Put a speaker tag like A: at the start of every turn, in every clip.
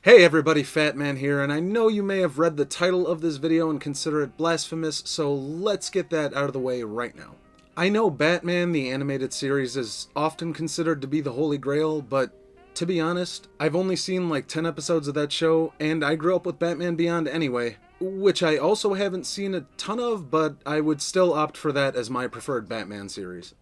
A: Hey everybody, Fatman here, and I know you may have read the title of this video and consider it blasphemous, so let's get that out of the way right now. I know Batman, the animated series, is often considered to be the Holy Grail, but to be honest, I've only seen like 10 episodes of that show, and I grew up with Batman Beyond anyway, which I also haven't seen a ton of, but I would still opt for that as my preferred Batman series.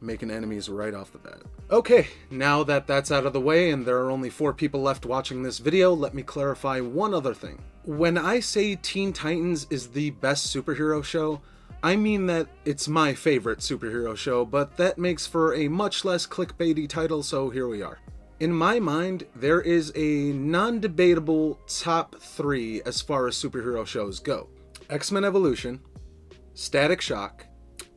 A: Making enemies right off the bat. Okay, now that that's out of the way and there are only 4 people left watching this video, let me clarify one other thing. When I say Teen Titans is the best superhero show, I mean that it's my favorite superhero show, but that makes for a much less clickbaity title, so here we are. In my mind, there is a non-debatable top 3 as far as superhero shows go. X-Men Evolution, Static Shock,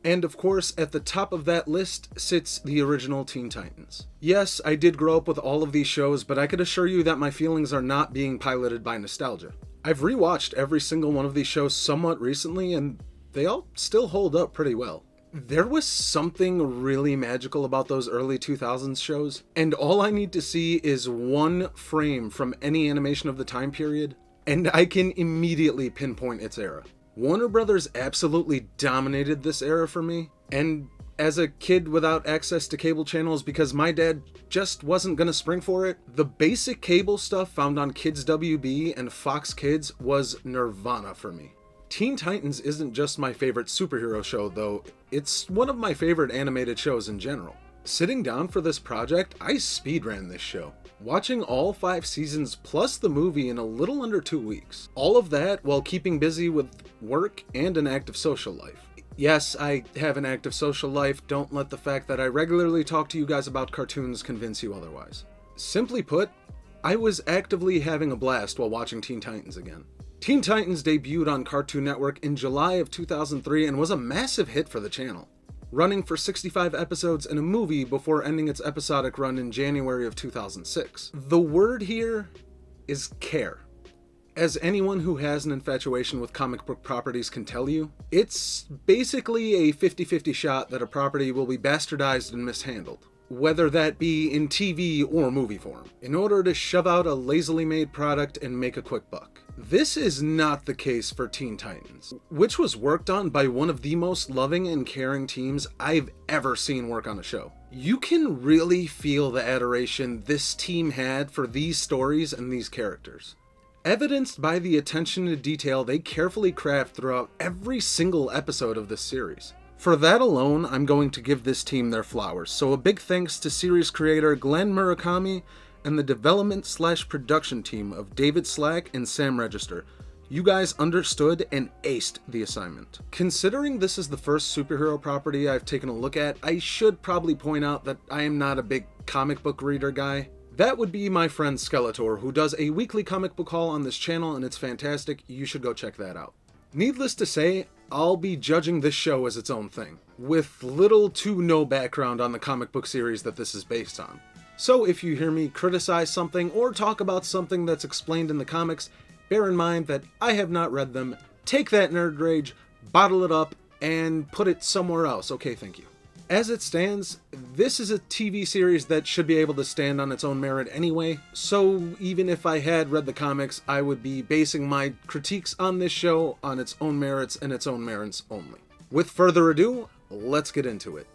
A: and of course, at the top of that list sits the original Teen Titans. Yes, I did grow up with all of these shows, but I could assure you that my feelings are not being piloted by nostalgia. I've rewatched every single one of these shows somewhat recently, and they all still hold up pretty well. There was something really magical about those early 2000s shows, and all I need to see is one frame from any animation of the time period, and I can immediately pinpoint its era. Warner Brothers absolutely dominated this era for me, and as a kid without access to cable channels because my dad just wasn't gonna spring for it, the basic cable stuff found on Kids WB and Fox Kids was nirvana for me. Teen Titans isn't just my favorite superhero show though, it's one of my favorite animated shows in general. Sitting down for this project, I speedran this show, watching all 5 seasons plus the movie in a little under 2 weeks. All of that while keeping busy with work and an active social life. Yes, I have an active social life, don't let the fact that I regularly talk to you guys about cartoons convince you otherwise. Simply put, I was actively having a blast while watching Teen Titans again. Teen Titans debuted on Cartoon Network in July of 2003 and was a massive hit for the channel, running for 65 episodes and a movie before ending its episodic run in January of 2006. The word here is care. As anyone who has an infatuation with comic book properties can tell you, it's basically a 50-50 shot that a property will be bastardized and mishandled, whether that be in TV or movie form, in order to shove out a lazily made product and make a quick buck. This is not the case for Teen Titans, which was worked on by one of the most loving and caring teams I've ever seen work on a show. You can really feel the adoration this team had for these stories and these characters, evidenced by the attention to detail they carefully craft throughout every single episode of this series. For that alone, I'm going to give this team their flowers, so a big thanks to series creator Glenn Murakami and the development/production team of David Slack and Sam Register. You guys understood and aced the assignment. Considering this is the first superhero property I've taken a look at, I should probably point out that I am not a big comic book reader guy. That would be my friend Skeletor, who does a weekly comic book haul on this channel, and it's fantastic. You should go check that out. Needless to say, I'll be judging this show as its own thing, with little to no background on the comic book series that this is based on. So if you hear me criticize something or talk about something that's explained in the comics, bear in mind that I have not read them. Take that nerd rage, bottle it up, and put it somewhere else. Okay, thank you. As it stands, this is a TV series that should be able to stand on its own merit anyway, so even if I had read the comics, I would be basing my critiques on this show on its own merits and its own merits only. With further ado, let's get into it.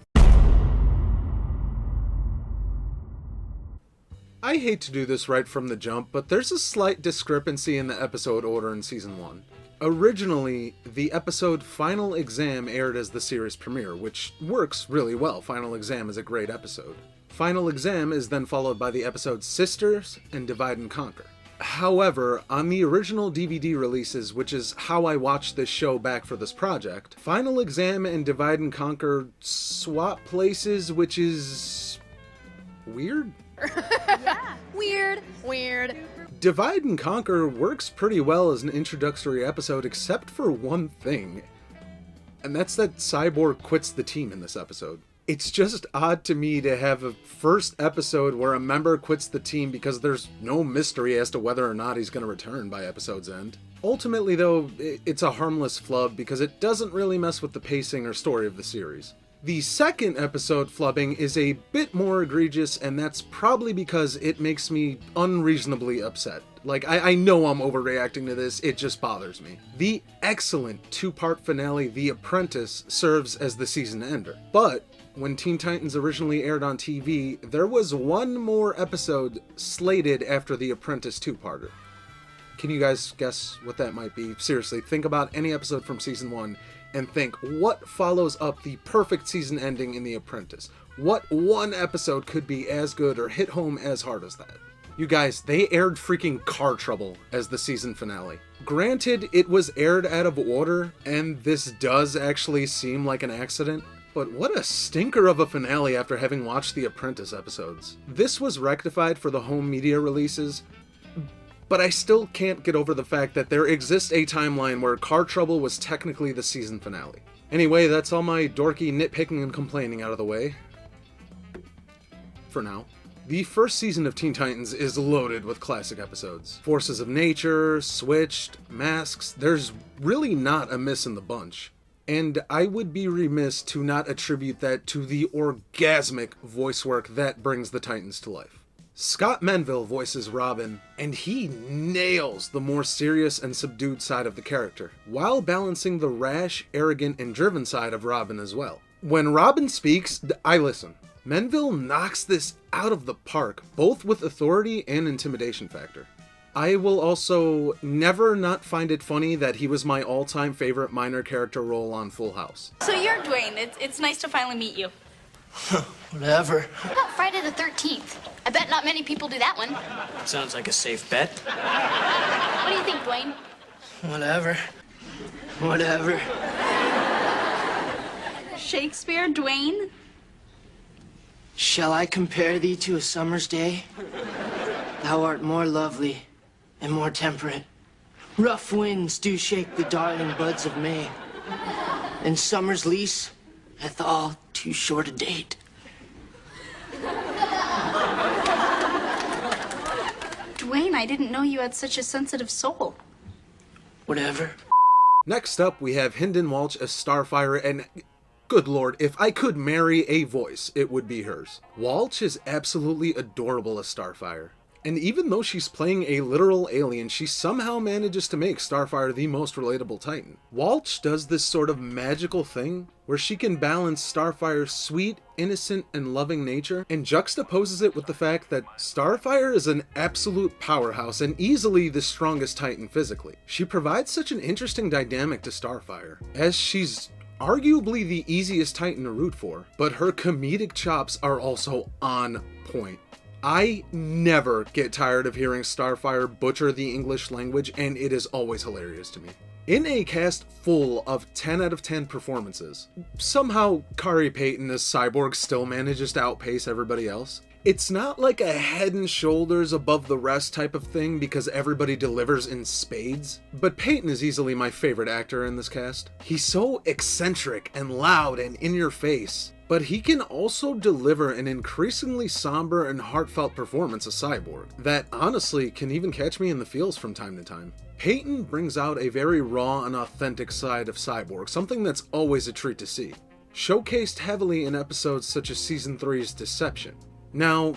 A: I hate to do this right from the jump, but there's a slight discrepancy in the episode order in Season 1. Originally, the episode Final Exam aired as the series premiere, which works really well. Final Exam is a great episode. Final Exam is then followed by the episodes Sisters and Divide and Conquer. However, on the original DVD releases, which is how I watched this show back for this project, Final Exam and Divide and Conquer swap places, which is weird?
B: Yeah. Weird.
A: Divide and Conquer works pretty well as an introductory episode except for one thing, and that's that Cyborg quits the team in this episode. It's just odd to me to have a first episode where a member quits the team because there's no mystery as to whether or not he's going to return by episode's end. Ultimately though, it's a harmless flub because it doesn't really mess with the pacing or story of the series. The second episode flubbing is a bit more egregious, and that's probably because it makes me unreasonably upset. Like, I know I'm overreacting to this, it just bothers me. The excellent two-part finale, The Apprentice, serves as the season ender. But when Teen Titans originally aired on TV, there was one more episode slated after The Apprentice two-parter. Can you guys guess what that might be? Seriously, think about any episode from season 1 and think, what follows up the perfect season ending in The Apprentice? What one episode could be as good or hit home as hard as that? You guys, they aired freaking Car Trouble as the season finale. Granted, it was aired out of order, and this does actually seem like an accident, but what a stinker of a finale after having watched The Apprentice episodes. This was rectified for the home media releases, but I still can't get over the fact that there exists a timeline where Car Trouble was technically the season finale. Anyway, that's all my dorky nitpicking and complaining out of the way. For now. The first season of Teen Titans is loaded with classic episodes. Forces of Nature, Switched, Masks, there's really not a miss in the bunch. And I would be remiss to not attribute that to the orgasmic voice work that brings the Titans to life. Scott Menville voices Robin, and he nails the more serious and subdued side of the character, while balancing the rash, arrogant, and driven side of Robin as well. When Robin speaks, I listen. Menville knocks this out of the park, both with authority and intimidation factor. I will also never not find it funny that he was my all-time favorite minor character role on Full House.
C: So you're Dwayne. It's nice to finally meet you.
D: Whatever.
E: What about Friday the 13th? I bet not many people do that one.
D: Sounds like a safe bet.
E: What do you think, Dwayne?
D: Whatever. Whatever.
C: Shakespeare, Dwayne?
D: Shall I compare thee to a summer's day? Thou art more lovely and more temperate. Rough winds do shake the darling buds of May, and summer's lease hath all too short a date.
C: Dwayne, I didn't know you had such a sensitive soul.
D: Whatever.
A: Next up, we have Hynden Walch as Starfire, and good lord, if I could marry a voice, it would be hers. Walch is absolutely adorable as Starfire. And even though she's playing a literal alien, she somehow manages to make Starfire the most relatable Titan. Walch does this sort of magical thing where she can balance Starfire's sweet, innocent, and loving nature and juxtaposes it with the fact that Starfire is an absolute powerhouse and easily the strongest Titan physically. She provides such an interesting dynamic to Starfire, as she's arguably the easiest Titan to root for, but her comedic chops are also on point. I never get tired of hearing Starfire butcher the English language, and it is always hilarious to me. In a cast full of 10 out of 10 performances, somehow Kari Payton as Cyborg still manages to outpace everybody else. It's not like a head and shoulders above the rest type of thing because everybody delivers in spades, but Payton is easily my favorite actor in this cast. He's so eccentric and loud and in your face, but he can also deliver an increasingly somber and heartfelt performance of Cyborg that honestly can even catch me in the feels from time to time. Payton brings out a very raw and authentic side of Cyborg, something that's always a treat to see, showcased heavily in episodes such as Season 3's Deception. Now,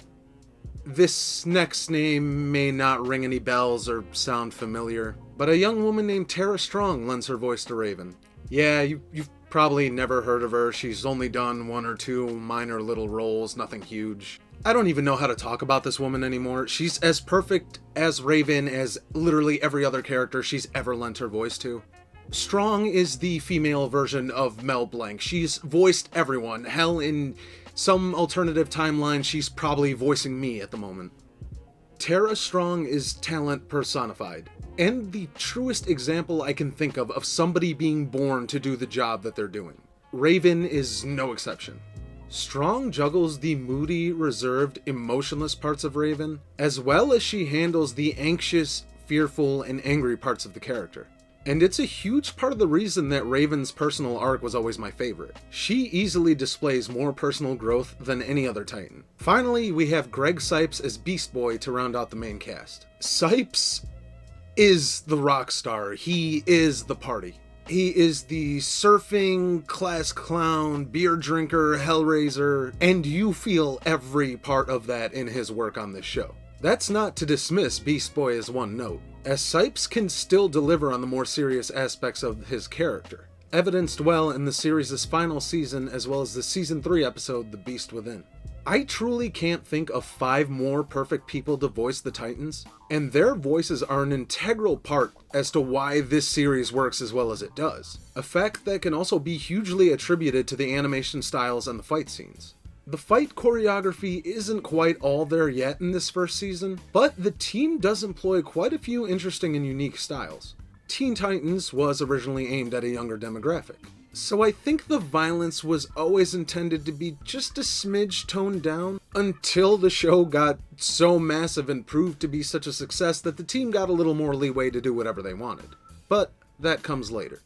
A: this next name may not ring any bells or sound familiar, but a young woman named Tara Strong lends her voice to Raven. Yeah, you've probably never heard of her. She's only done 1 or 2 minor little roles, nothing huge. I don't even know how to talk about this woman anymore. She's as perfect as Raven as literally every other character she's ever lent her voice to. Strong is the female version of Mel Blanc. She's voiced everyone. Hell, in some alternative timeline, she's probably voicing me at the moment. Tara Strong is talent personified, and the truest example I can think of somebody being born to do the job that they're doing. Raven is no exception. Strong juggles the moody, reserved, emotionless parts of Raven, as well as she handles the anxious, fearful, and angry parts of the character. And it's a huge part of the reason that Raven's personal arc was always my favorite. She easily displays more personal growth than any other Titan. Finally, we have Greg Cipes as Beast Boy to round out the main cast. Cipes is the rock star. He is the party. He is the surfing, class clown, beer drinker, hellraiser, and you feel every part of that in his work on this show. That's not to dismiss Beast Boy as one note, as Sipes can still deliver on the more serious aspects of his character, evidenced well in the series' final season as well as the season 3 episode The Beast Within. I truly can't think of 5 more perfect people to voice the Titans, and their voices are an integral part as to why this series works as well as it does, a fact that can also be hugely attributed to the animation styles and the fight scenes. The fight choreography isn't quite all there yet in this first season, but the team does employ quite a few interesting and unique styles. Teen Titans was originally aimed at a younger demographic, so I think the violence was always intended to be just a smidge toned down until the show got so massive and proved to be such a success that the team got a little more leeway to do whatever they wanted. But that comes later.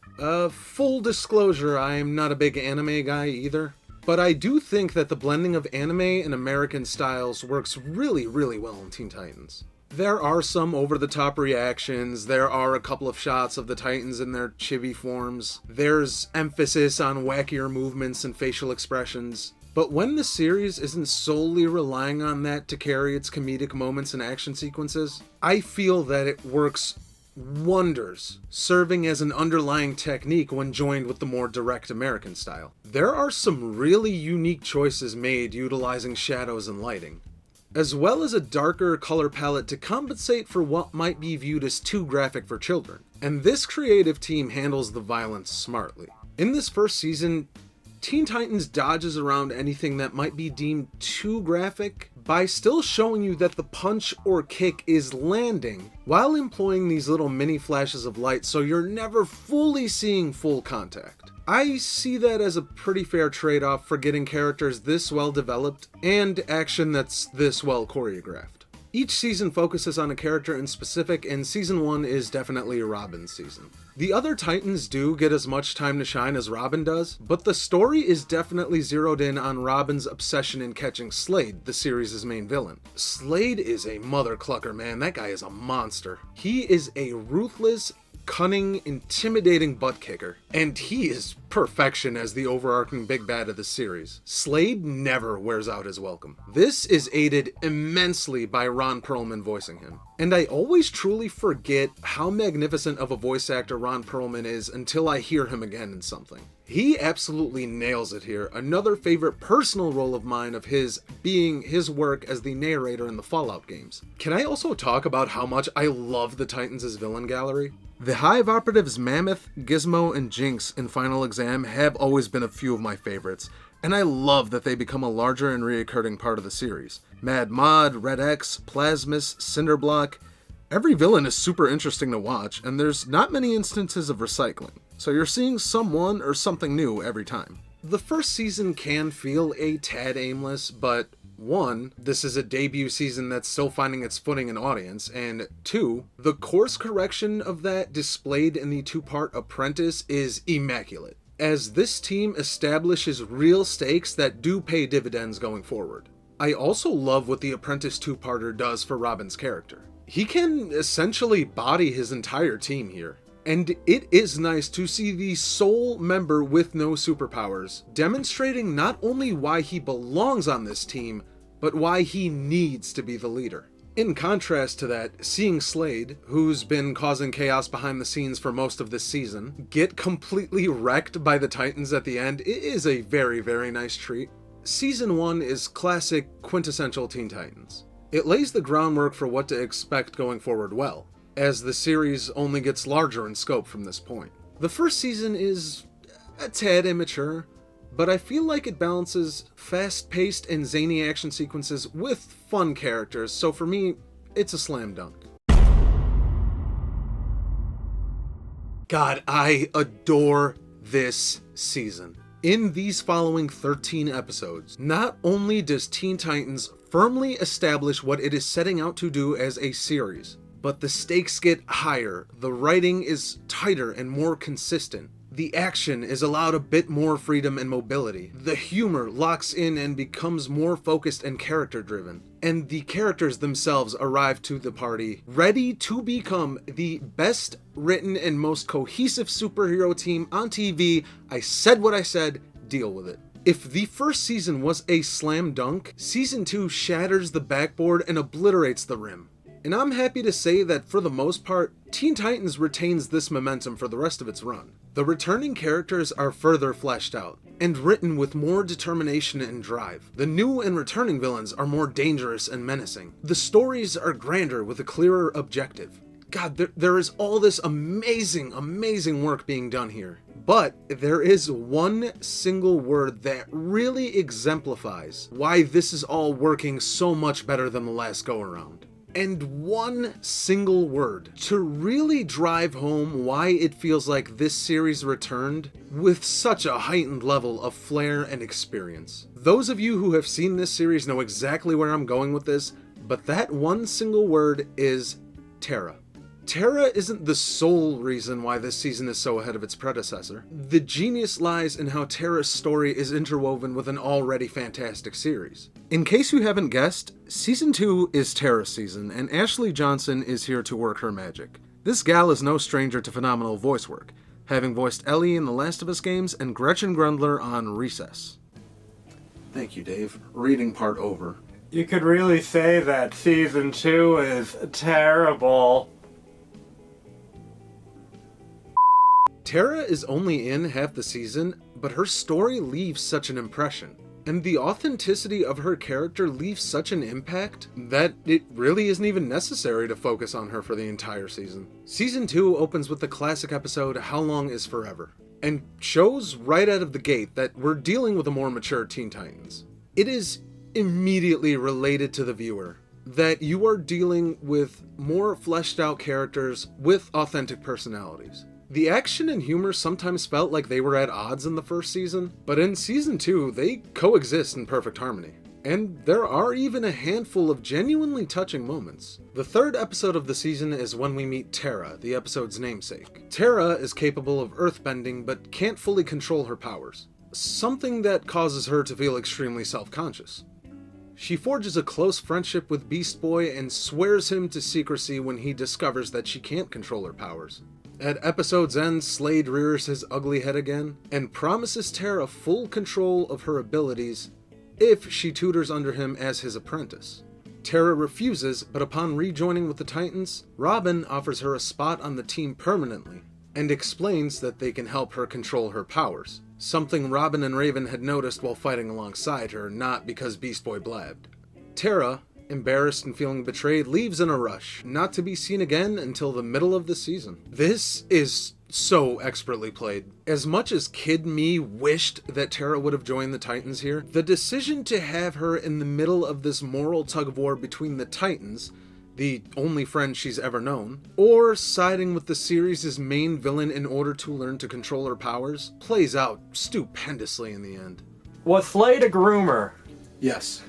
A: Full disclosure, I'm not a big anime guy either, but I do think that the blending of anime and American styles works really, really well in Teen Titans. There are some over-the-top reactions, there are a couple of shots of the Titans in their chibi forms, there's emphasis on wackier movements and facial expressions, but when the series isn't solely relying on that to carry its comedic moments and action sequences, I feel that it works wonders, serving as an underlying technique when joined with the more direct American style. There are some really unique choices made utilizing shadows and lighting, as well as a darker color palette to compensate for what might be viewed as too graphic for children. And this creative team handles the violence smartly. In this first season, Teen Titans dodges around anything that might be deemed too graphic by still showing you that the punch or kick is landing, while employing these little mini flashes of light so you're never fully seeing full contact. I see that as a pretty fair trade-off for getting characters this well developed and action that's this well choreographed. Each season focuses on a character in specific, and season 1 is definitely Robin's season. The other Titans do get as much time to shine as Robin does, but the story is definitely zeroed in on Robin's obsession in catching Slade, the series' main villain. Slade is a mother clucker, man. That guy is a monster. He is a ruthless, cunning, intimidating butt kicker, and he is perfection as the overarching big bad of the series. Slade never wears out his welcome. This is aided immensely by Ron Perlman voicing him, and I always truly forget how magnificent of a voice actor Ron Perlman is until I hear him again in something. He absolutely nails it here. Another favorite personal role of mine of his being his work as the narrator in the Fallout games. Can I also talk about how much I love the Titans' villain gallery? The Hive operatives Mammoth, Gizmo, and Jinx in Final Exam have always been a few of my favorites, and I love that they become a larger and reoccurring part of the series. Mad Mod, Red X, Plasmus, Cinderblock. Every villain is super interesting to watch, and there's not many instances of recycling, so you're seeing someone or something new every time. The first season can feel a tad aimless, but 1, this is a debut season that's still finding its footing in audience, and 2, the course correction of that displayed in the 2-part Apprentice is immaculate, as this team establishes real stakes that do pay dividends going forward. I also love what the Apprentice 2-parter does for Robin's character. He can essentially body his entire team here. And it is nice to see the sole member with no superpowers demonstrating not only why he belongs on this team, but why he needs to be the leader. In contrast to that, seeing Slade, who's been causing chaos behind the scenes for most of this season, get completely wrecked by the Titans at the end, it is a very, very nice treat. Season 1 is classic, quintessential Teen Titans. It lays the groundwork for what to expect going forward well, as the series only gets larger in scope from this point. The first season is a tad immature, but I feel like it balances fast-paced and zany action sequences with fun characters, so for me, it's a slam dunk. God, I adore this season. In these following 13 episodes, not only does Teen Titans firmly establish what it is setting out to do as a series, but the stakes get higher, the writing is tighter and more consistent, the action is allowed a bit more freedom and mobility, the humor locks in and becomes more focused and character-driven, and the characters themselves arrive to the party ready to become the best written and most cohesive superhero team on TV. I said what I said, deal with it. If the first season was a slam dunk, season 2 shatters the backboard and obliterates the rim. And I'm happy to say that for the most part, Teen Titans retains this momentum for the rest of its run. The returning characters are further fleshed out, and written with more determination and drive. The new and returning villains are more dangerous and menacing. The stories are grander with a clearer objective. God, there is all this amazing work being done here. But there is one single word that really exemplifies why this is all working so much better than the last go-around. And one single word to really drive home why it feels like this series returned with such a heightened level of flair and experience. Those of you who have seen this series know exactly where I'm going with this, but that one single word is Tara. Tara isn't the sole reason why this season is so ahead of its predecessor. The genius lies in how Tara's story is interwoven with an already fantastic series. In case you haven't guessed, Season 2 is Tara's season, and Ashley Johnson is here to work her magic. This gal is no stranger to phenomenal voice work, having voiced Ellie in The Last of Us games and Gretchen Grundler on Recess. Thank you, Dave. Reading part over.
F: You could really say that Season 2 is terrible.
A: Tara is only in half the season, but her story leaves such an impression, and the authenticity of her character leaves such an impact that it really isn't even necessary to focus on her for the entire season. Season 2 opens with the classic episode How Long Is Forever, and shows right out of the gate that we're dealing with a more mature Teen Titans. It is immediately related to the viewer that you are dealing with more fleshed out characters with authentic personalities. The action and humor sometimes felt like they were at odds in the first season, but in Season 2, they coexist in perfect harmony. And there are even a handful of genuinely touching moments. The third episode of the season is when we meet Tara, the episode's namesake. Tara is capable of earthbending, but can't fully control her powers, something that causes her to feel extremely self-conscious. She forges a close friendship with Beast Boy and swears him to secrecy when he discovers that she can't control her powers. At episode's end, Slade rears his ugly head again, and promises Tara full control of her abilities if she tutors under him as his apprentice. Tara refuses, but upon rejoining with the Titans, Robin offers her a spot on the team permanently, and explains that they can help her control her powers, something Robin and Raven had noticed while fighting alongside her, not because Beast Boy blabbed. Tara, embarrassed and feeling betrayed, leaves in a rush, not to be seen again until the middle of the season. This is so expertly played. As much as kid me wished that Tara would have joined the Titans here, the decision to have her in the middle of this moral tug-of-war between the Titans, the only friend she's ever known, or siding with the series' main villain in order to learn to control her powers, plays out stupendously in the end.
F: Was Slade a groomer?
A: Yes.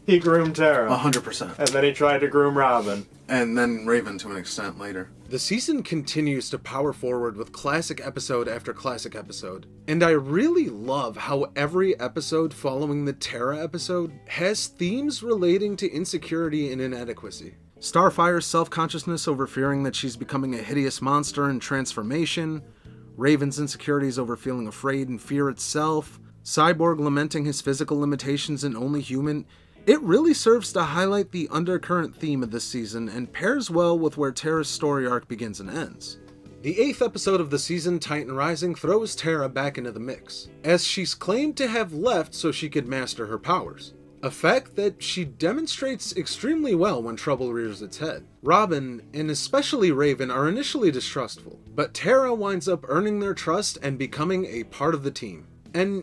F: He groomed Tara.
A: 100%.
F: And then he tried to groom Robin.
A: And then Raven to an extent later. The season continues to power forward with classic episode after classic episode. And I really love how every episode following the Tara episode has themes relating to insecurity and inadequacy. Starfire's self-consciousness over fearing that she's becoming a hideous monster in transformation, Raven's insecurities over feeling afraid and fear itself, Cyborg lamenting his physical limitations and only human. It really serves to highlight the undercurrent theme of this season and pairs well with where Tara's story arc begins and ends. The 8th episode of the season, Titan Rising, throws Tara back into the mix, as she's claimed to have left so she could master her powers, a fact that she demonstrates extremely well when trouble rears its head. Robin, and especially Raven, are initially distrustful, but Tara winds up earning their trust and becoming a part of the team. An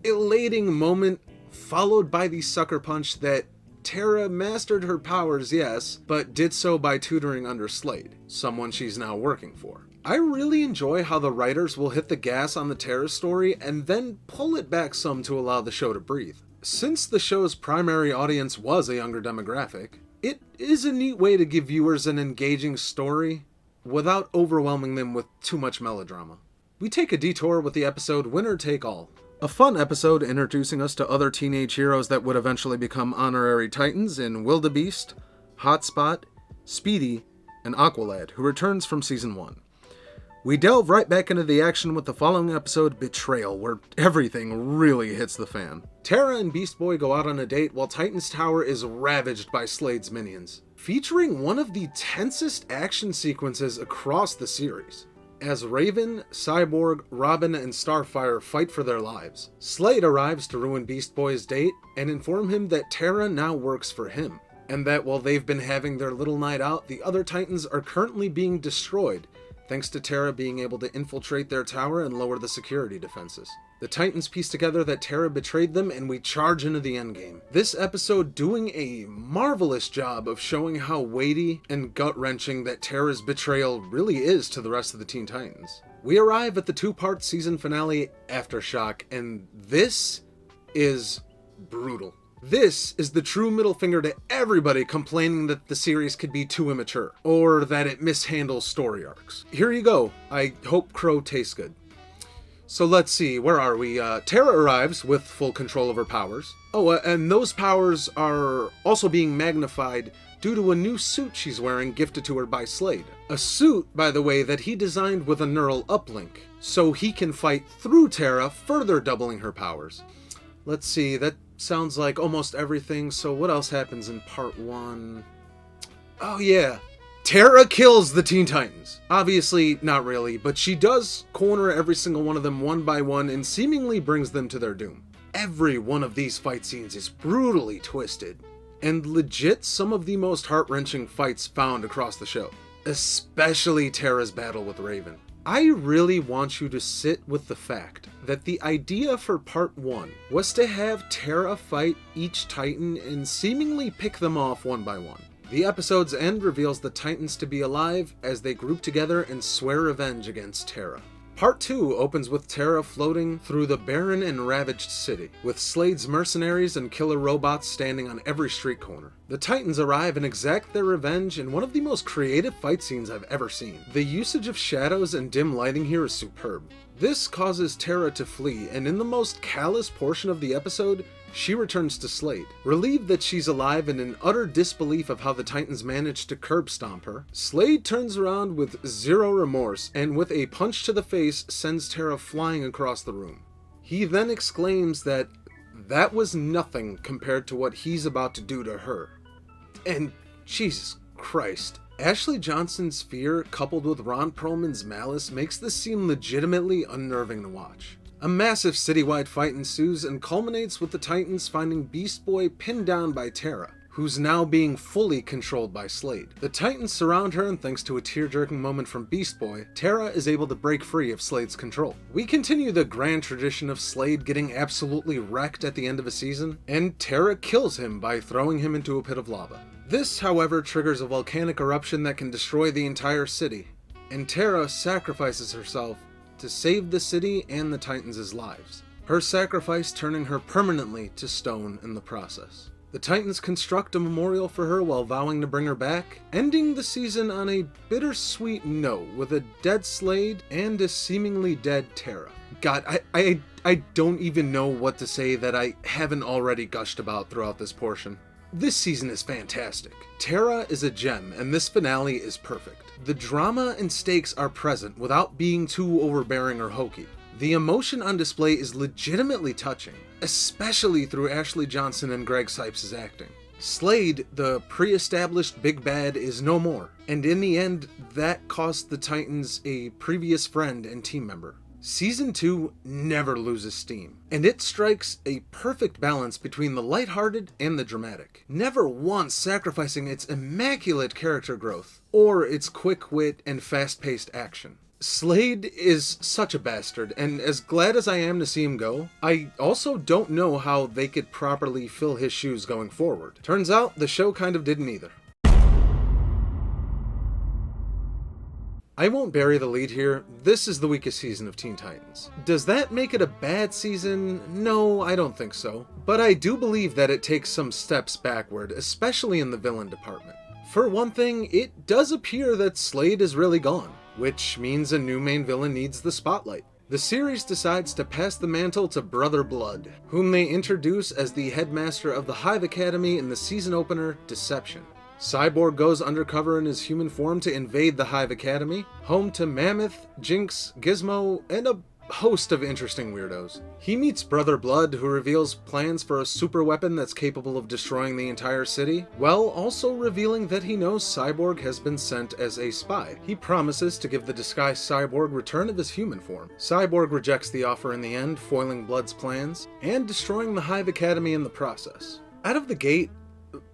A: elating moment followed by the sucker punch that Tara mastered her powers, yes, but did so by tutoring under Slade, someone she's now working for. I really enjoy how the writers will hit the gas on the Tara story and then pull it back some to allow the show to breathe. Since the show's primary audience was a younger demographic, it is a neat way to give viewers an engaging story without overwhelming them with too much melodrama. We take a detour with the episode Winner Take All. A fun episode introducing us to other teenage heroes that would eventually become honorary Titans in Wildebeest, Hotspot, Speedy, and Aqualad, who returns from Season 1. We delve right back into the action with the following episode, Betrayal, where everything really hits the fan. Tara and Beast Boy go out on a date while Titan's tower is ravaged by Slade's minions, featuring one of the tensest action sequences across the series, as Raven, Cyborg, Robin, and Starfire fight for their lives. Slade arrives to ruin Beast Boy's date and inform him that Tara now works for him, and that while they've been having their little night out, the other Titans are currently being destroyed, thanks to Tara being able to infiltrate their tower and lower the security defenses. The Titans piece together that Tara betrayed them, and we charge into the endgame. This episode doing a marvelous job of showing how weighty and gut-wrenching that Tara's betrayal really is to the rest of the Teen Titans. We arrive at the two-part season finale, Aftershock, and this is brutal. This is the true middle finger to everybody complaining that the series could be too immature, or that it mishandles story arcs. Here you go. I hope Crow tastes good. So let's see, where are we? Tara arrives with full control of her powers. And those powers are also being magnified due to a new suit she's wearing gifted to her by Slade. A suit, by the way, that he designed with a neural uplink, so he can fight through Tara, further doubling her powers. Let's see, that sounds like almost everything, so what else happens in part 1? Oh yeah, Tara kills the Teen Titans. Obviously, not really, but she does corner every single one of them one by one and seemingly brings them to their doom. Every one of these fight scenes is brutally twisted, and legit some of the most heart-wrenching fights found across the show. Especially Tara's battle with Raven. I really want you to sit with the fact that the idea for part 1 was to have Tara fight each Titan and seemingly pick them off one by one. The episode's end reveals the Titans to be alive as they group together and swear revenge against Tara. Part 2 opens with Tara floating through the barren and ravaged city, with Slade's mercenaries and killer robots standing on every street corner. The Titans arrive and exact their revenge in one of the most creative fight scenes I've ever seen. The usage of shadows and dim lighting here is superb. This causes Tara to flee, and in the most callous portion of the episode, she returns to Slade. Relieved that she's alive and in utter disbelief of how the Titans managed to curb stomp her, Slade turns around with zero remorse and with a punch to the face sends Tara flying across the room. He then exclaims that was nothing compared to what he's about to do to her. And Jesus Christ, Ashley Johnson's fear coupled with Ron Perlman's malice makes this seem legitimately unnerving to watch. A massive citywide fight ensues and culminates with the Titans finding Beast Boy pinned down by Tara, who's now being fully controlled by Slade. The Titans surround her, and thanks to a tear-jerking moment from Beast Boy, Tara is able to break free of Slade's control. We continue the grand tradition of Slade getting absolutely wrecked at the end of a season, and Tara kills him by throwing him into a pit of lava. This, however, triggers a volcanic eruption that can destroy the entire city, and Tara sacrifices herself to save the city and the Titans' lives, her sacrifice turning her permanently to stone in the process. The Titans construct a memorial for her while vowing to bring her back, ending the season on a bittersweet note with a dead Slade and a seemingly dead Tara. God, I don't even know what to say that I haven't already gushed about throughout this portion. This season is fantastic. Tara is a gem, and this finale is perfect. The drama and stakes are present without being too overbearing or hokey. The emotion on display is legitimately touching, especially through Ashley Johnson and Greg Sipes' acting. Slade, the pre-established big bad, is no more, and in the end, that cost the Titans a previous friend and team member. Season 2 never loses steam, and it strikes a perfect balance between the lighthearted and the dramatic, never once sacrificing its immaculate character growth, or its quick wit and fast-paced action. Slade is such a bastard, and as glad as I am to see him go, I also don't know how they could properly fill his shoes going forward. Turns out, the show kind of didn't either. I won't bury the lead here, this is the weakest season of Teen Titans. Does that make it a bad season? No, I don't think so. But I do believe that it takes some steps backward, especially in the villain department. For one thing, it does appear that Slade is really gone, which means a new main villain needs the spotlight. The series decides to pass the mantle to Brother Blood, whom they introduce as the headmaster of the Hive Academy in the season opener, Deception. Cyborg goes undercover in his human form to invade the Hive Academy, home to Mammoth, Jinx, Gizmo, and a host of interesting weirdos. He meets Brother Blood, who reveals plans for a super weapon that's capable of destroying the entire city, while also revealing that he knows Cyborg has been sent as a spy. He promises to give the disguised Cyborg return of his human form. Cyborg rejects the offer in the end, foiling Blood's plans, and destroying the Hive Academy in the process. Out of the gate,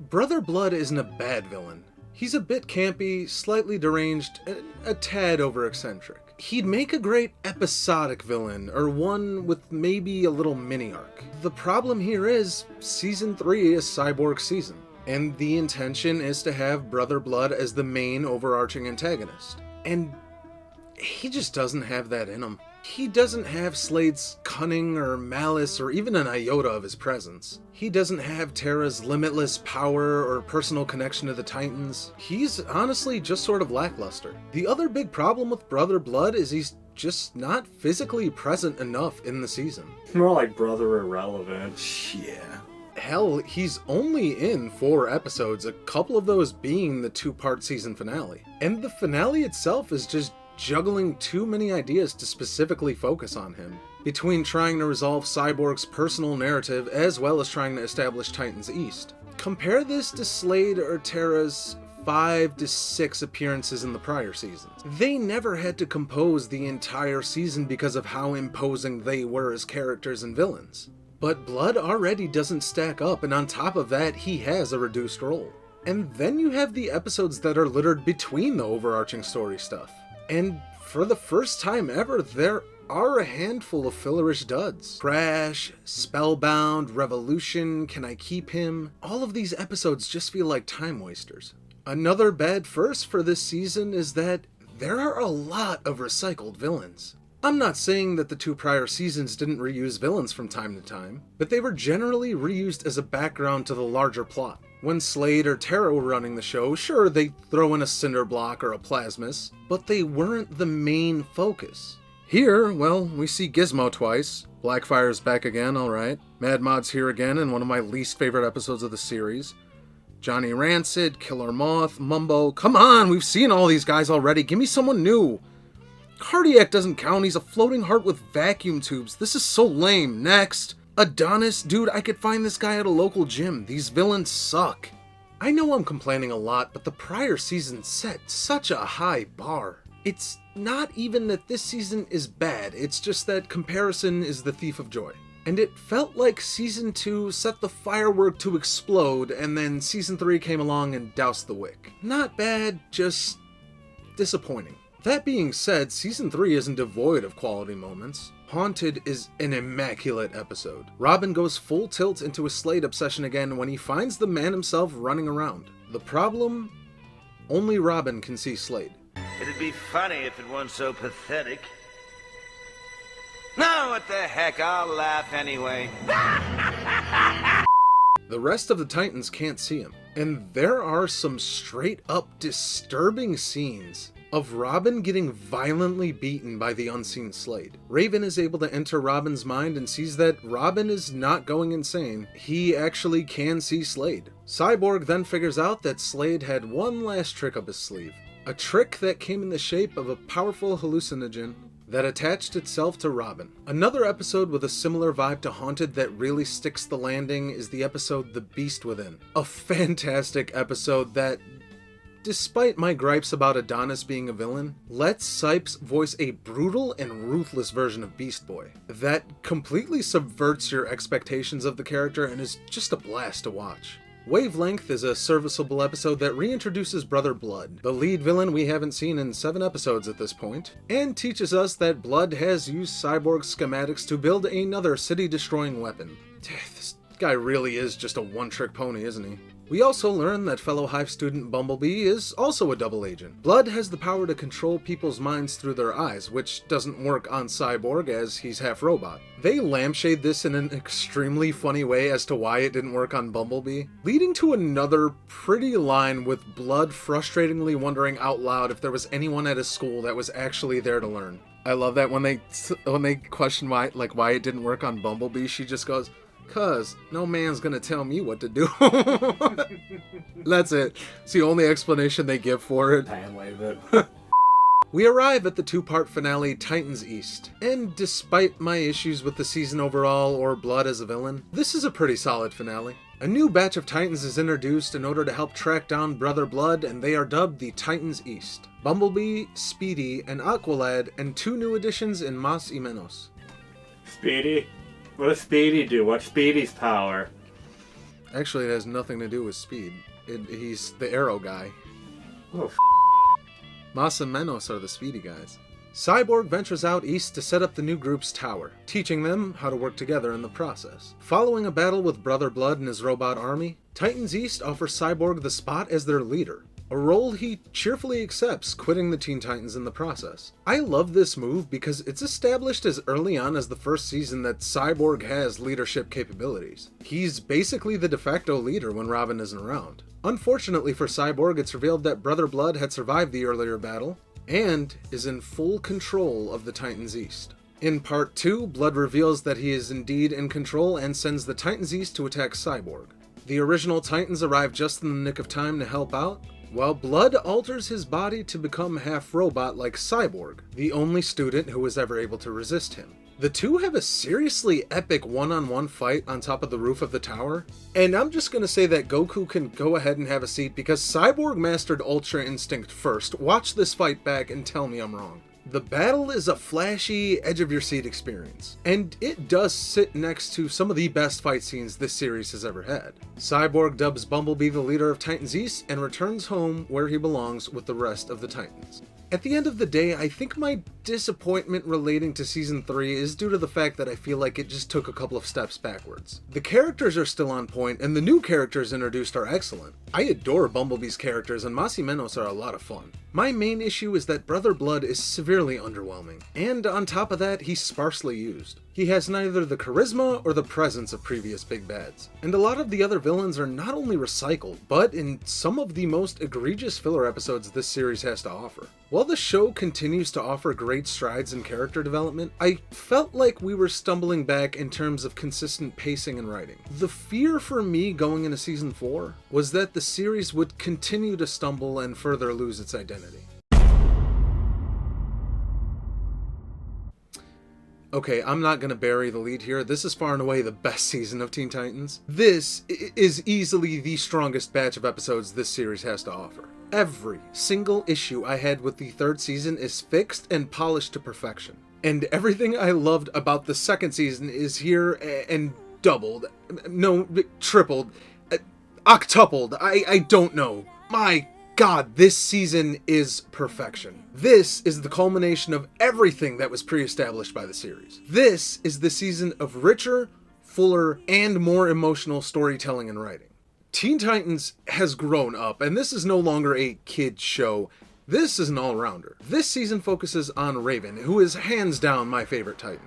A: Brother Blood isn't a bad villain. He's a bit campy, slightly deranged, a tad over-eccentric. He'd make a great episodic villain, or one with maybe a little mini-arc. The problem here is, Season 3 is Cyborg's season, and the intention is to have Brother Blood as the main overarching antagonist. And he just doesn't have that in him. He doesn't have Slade's cunning or malice or even an iota of his presence. He doesn't have Terra's limitless power or personal connection to the Titans. He's honestly just sort of lackluster. The other big problem with Brother Blood is he's just not physically present enough in the season.
F: More like Brother Irrelevant.
A: Yeah. Hell, he's only in 4 episodes, a couple of those being the 2-part season finale. And the finale itself is just juggling too many ideas to specifically focus on him, between trying to resolve Cyborg's personal narrative as well as trying to establish Titans East. Compare this to Slade or Terra's 5 to 6 appearances in the prior seasons. They never had to compose the entire season because of how imposing they were as characters and villains. But Blood already doesn't stack up, and on top of that, he has a reduced role. And then you have the episodes that are littered between the overarching story stuff. And for the first time ever, there are a handful of fillerish duds. Crash, Spellbound, Revolution, Can I Keep Him? All of these episodes just feel like time wasters. Another bad first for this season is that there are a lot of recycled villains. I'm not saying that the 2 prior seasons didn't reuse villains from time to time, but they were generally reused as a background to the larger plot. When Slade or Terra were running the show, sure, they'd throw in a Cinderblock or a Plasmus, but they weren't the main focus. Here, well, we see Gizmo twice. Blackfire's back again, alright. Mad Mod's here again in one of my least favorite episodes of the series. Johnny Rancid, Killer Moth, Mumbo. Come on, we've seen all these guys already. Give me someone new. Cardiac doesn't count, he's a floating heart with vacuum tubes. This is so lame. Next. Adonis, dude, I could find this guy at a local gym. These villains suck. I know I'm complaining a lot, but the prior season set such a high bar. It's not even that this season is bad, it's just that comparison is the thief of joy. And it felt like Season 2 set the firework to explode, and then Season 3 came along and doused the wick. Not bad, just disappointing. That being said, Season 3 isn't devoid of quality moments. Haunted is an immaculate episode. Robin goes full tilt into a Slade obsession again when he finds the man himself running around. The problem? Only Robin can see Slade.
G: It'd be funny if it weren't so pathetic. No, what the heck, I'll laugh anyway.
A: The rest of the Titans can't see him, and there are some straight up disturbing scenes of Robin getting violently beaten by the unseen Slade. Raven is able to enter Robin's mind and sees that Robin is not going insane. He actually can see Slade. Cyborg then figures out that Slade had one last trick up his sleeve. A trick that came in the shape of a powerful hallucinogen that attached itself to Robin. Another episode with a similar vibe to Haunted that really sticks the landing is the episode The Beast Within. A fantastic episode that, despite my gripes about Adonis being a villain, lets Sipes voice a brutal and ruthless version of Beast Boy that completely subverts your expectations of the character and is just a blast to watch. Wavelength is a serviceable episode that reintroduces Brother Blood, the lead villain we haven't seen in 7 episodes at this point, and teaches us that Blood has used Cyborg schematics to build another city-destroying weapon. This guy really is just a one-trick pony, isn't he? We also learn that fellow Hive student Bumblebee is also a double agent. Blood has the power to control people's minds through their eyes, which doesn't work on Cyborg as he's half robot. They lampshade this in an extremely funny way as to why it didn't work on Bumblebee, leading to another pretty line with Blood frustratingly wondering out loud if there was anyone at his school that was actually there to learn. I love that when they question why it didn't work on Bumblebee, she just goes, 'Cause no man's gonna tell me what to do. That's it. It's the only explanation they give for it.
F: Family, but
A: We arrive at the two-part finale, Titans East, and despite my issues with the season overall or Blood as a villain, this is a pretty solid finale. A new batch of Titans is introduced in order to help track down Brother Blood, and they are dubbed the Titans East. Bumblebee, Speedy, and Aqualad, and 2 new additions in Más y Menos.
F: Speedy? What does Speedy do? What's Speedy's power?
A: Actually, it has nothing to do with speed. He's the arrow guy.
F: Oh,
A: Más and Menos are the speedy guys. Cyborg ventures out east to set up the new group's tower, teaching them how to work together in the process. Following a battle with Brother Blood and his robot army, Titans East offers Cyborg the spot as their leader, a role he cheerfully accepts, quitting the Teen Titans in the process. I love this move because it's established as early on as the first season that Cyborg has leadership capabilities. He's basically the de facto leader when Robin isn't around. Unfortunately for Cyborg, it's revealed that Brother Blood had survived the earlier battle, and is in full control of the Titans East. In Part 2, Blood reveals that he is indeed in control and sends the Titans East to attack Cyborg. The original Titans arrive just in the nick of time to help out, while Blood alters his body to become half-robot like Cyborg, the only student who was ever able to resist him. The two have a seriously epic one-on-one fight on top of the roof of the tower, and I'm just gonna say that Goku can go ahead and have a seat because Cyborg mastered Ultra Instinct first. Watch this fight back and tell me I'm wrong. The battle is a flashy, edge-of-your-seat experience, and it does sit next to some of the best fight scenes this series has ever had. Cyborg dubs Bumblebee the leader of Titans East and returns home where he belongs with the rest of the Titans. At the end of the day, I think my disappointment relating to Season 3 is due to the fact that I feel like it just took a couple of steps backwards. The characters are still on point, and the new characters introduced are excellent. I adore Bumblebee's characters, and Más y Menos are a lot of fun. My main issue is that Brother Blood is severely underwhelming, and on top of that, he's sparsely used. He has neither the charisma or the presence of previous big bads, and a lot of the other villains are not only recycled, but in some of the most egregious filler episodes this series has to offer. While the show continues to offer great strides in character development, I felt like we were stumbling back in terms of consistent pacing and writing. The fear for me going into Season 4 was that the series would continue to stumble and further lose its identity. Okay, I'm not gonna bury the lead here. This is far and away the best season of Teen Titans. This is easily the strongest batch of episodes this series has to offer. Every single issue I had with the third season is fixed and polished to perfection. And everything I loved about the second season is here and doubled. No, tripled. Octupled. I don't know. My God, this season is perfection. This is the culmination of everything that was pre-established by the series. This is the season of richer, fuller, and more emotional storytelling and writing. Teen Titans has grown up, and this is no longer a kid show. This is an all-rounder. This season focuses on Raven, who is hands down my favorite Titan.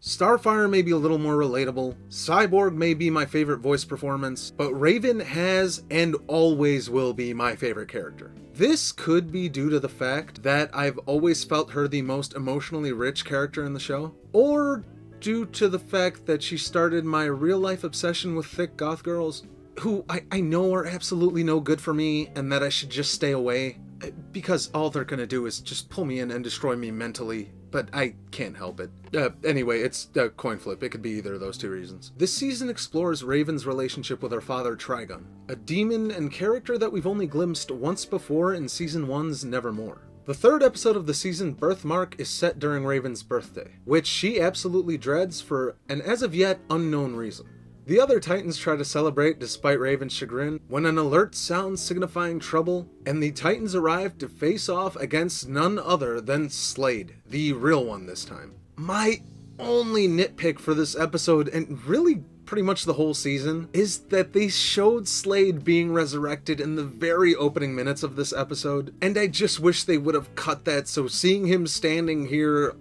A: Starfire may be a little more relatable, Cyborg may be my favorite voice performance, but Raven has and always will be my favorite character. This could be due to the fact that I've always felt her the most emotionally rich character in the show, or due to the fact that she started my real-life obsession with thick goth girls, who I know are absolutely no good for me and that I should just stay away, because all they're gonna do is just pull me in and destroy me mentally. But I can't help it. Anyway, it's a coin flip. It could be either of those two reasons. This season explores Raven's relationship with her father, Trigun, a demon and character that we've only glimpsed once before in Season 1's Nevermore. The third episode of the season, Birthmark, is set during Raven's birthday, which she absolutely dreads for an as of yet unknown reason. The other Titans try to celebrate despite Raven's chagrin when an alert sounds signifying trouble, and the Titans arrive to face off against none other than Slade, the real one this time. My only nitpick for this episode, and really pretty much the whole season, is that they showed Slade being resurrected in the very opening minutes of this episode, and I just wish they would have cut that so seeing him standing here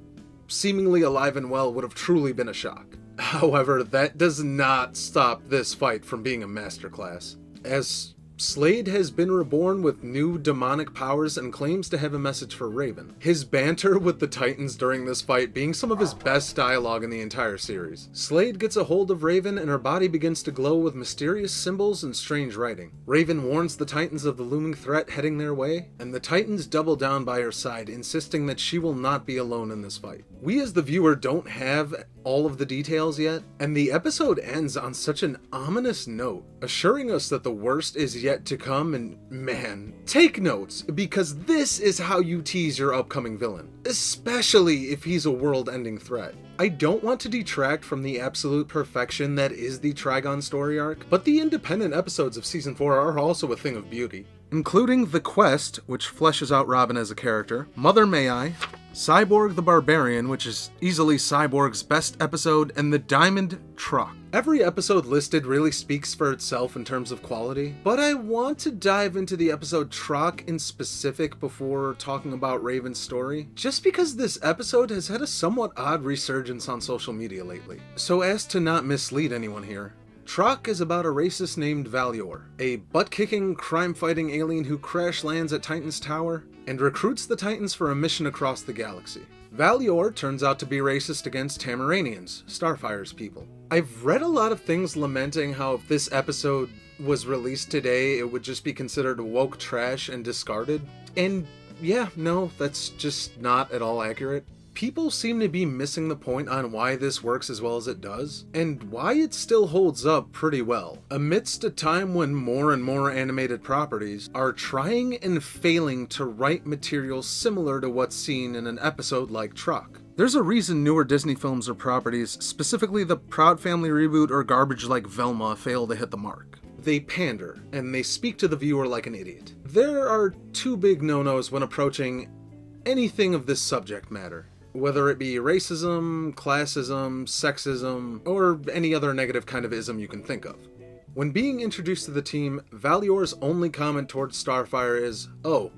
A: seemingly alive and well would have truly been a shock. However, that does not stop this fight from being a masterclass, as Slade has been reborn with new demonic powers and claims to have a message for Raven. His banter with the Titans during this fight being some of his best dialogue in the entire series. Slade gets a hold of Raven and her body begins to glow with mysterious symbols and strange writing. Raven warns the Titans of the looming threat heading their way, and the Titans double down by her side, insisting that she will not be alone in this fight. We as the viewer don't have all of the details yet, and the episode ends on such an ominous note, assuring us that the worst is yet to come, and man, take notes, because this is how you tease your upcoming villain, especially if he's a world-ending threat. I don't want to detract from the absolute perfection that is the Trigon story arc, but the independent episodes of Season 4 are also a thing of beauty, including The Quest, which fleshes out Robin as a character, Mother May I, Cyborg the Barbarian, which is easily Cyborg's best episode, and The Diamond Truck. Every episode listed really speaks for itself in terms of quality, but I want to dive into the episode Truck in specific before talking about Raven's story, just because this episode has had a somewhat odd resurgence on social media lately. So as to not mislead anyone here, Truck is about a racist named Valior, a butt-kicking, crime-fighting alien who crash lands at Titan's Tower and recruits the Titans for a mission across the galaxy. Valior turns out to be racist against Tamaranians, Starfire's people. I've read a lot of things lamenting how if this episode was released today, it would just be considered woke trash and discarded. And yeah, no, that's just not at all accurate. People seem to be missing the point on why this works as well as it does, and why it still holds up pretty well, amidst a time when more and more animated properties are trying and failing to write material similar to what's seen in an episode like Truck. There's a reason newer Disney films or properties, specifically the Proud Family reboot or garbage like Velma, fail to hit the mark. They pander, and they speak to the viewer like an idiot. There are two big no-nos when approaching anything of this subject matter, whether it be racism, classism, sexism, or any other negative kind of ism you can think of. When being introduced to the team, Valior's only comment towards Starfire is, "Oh,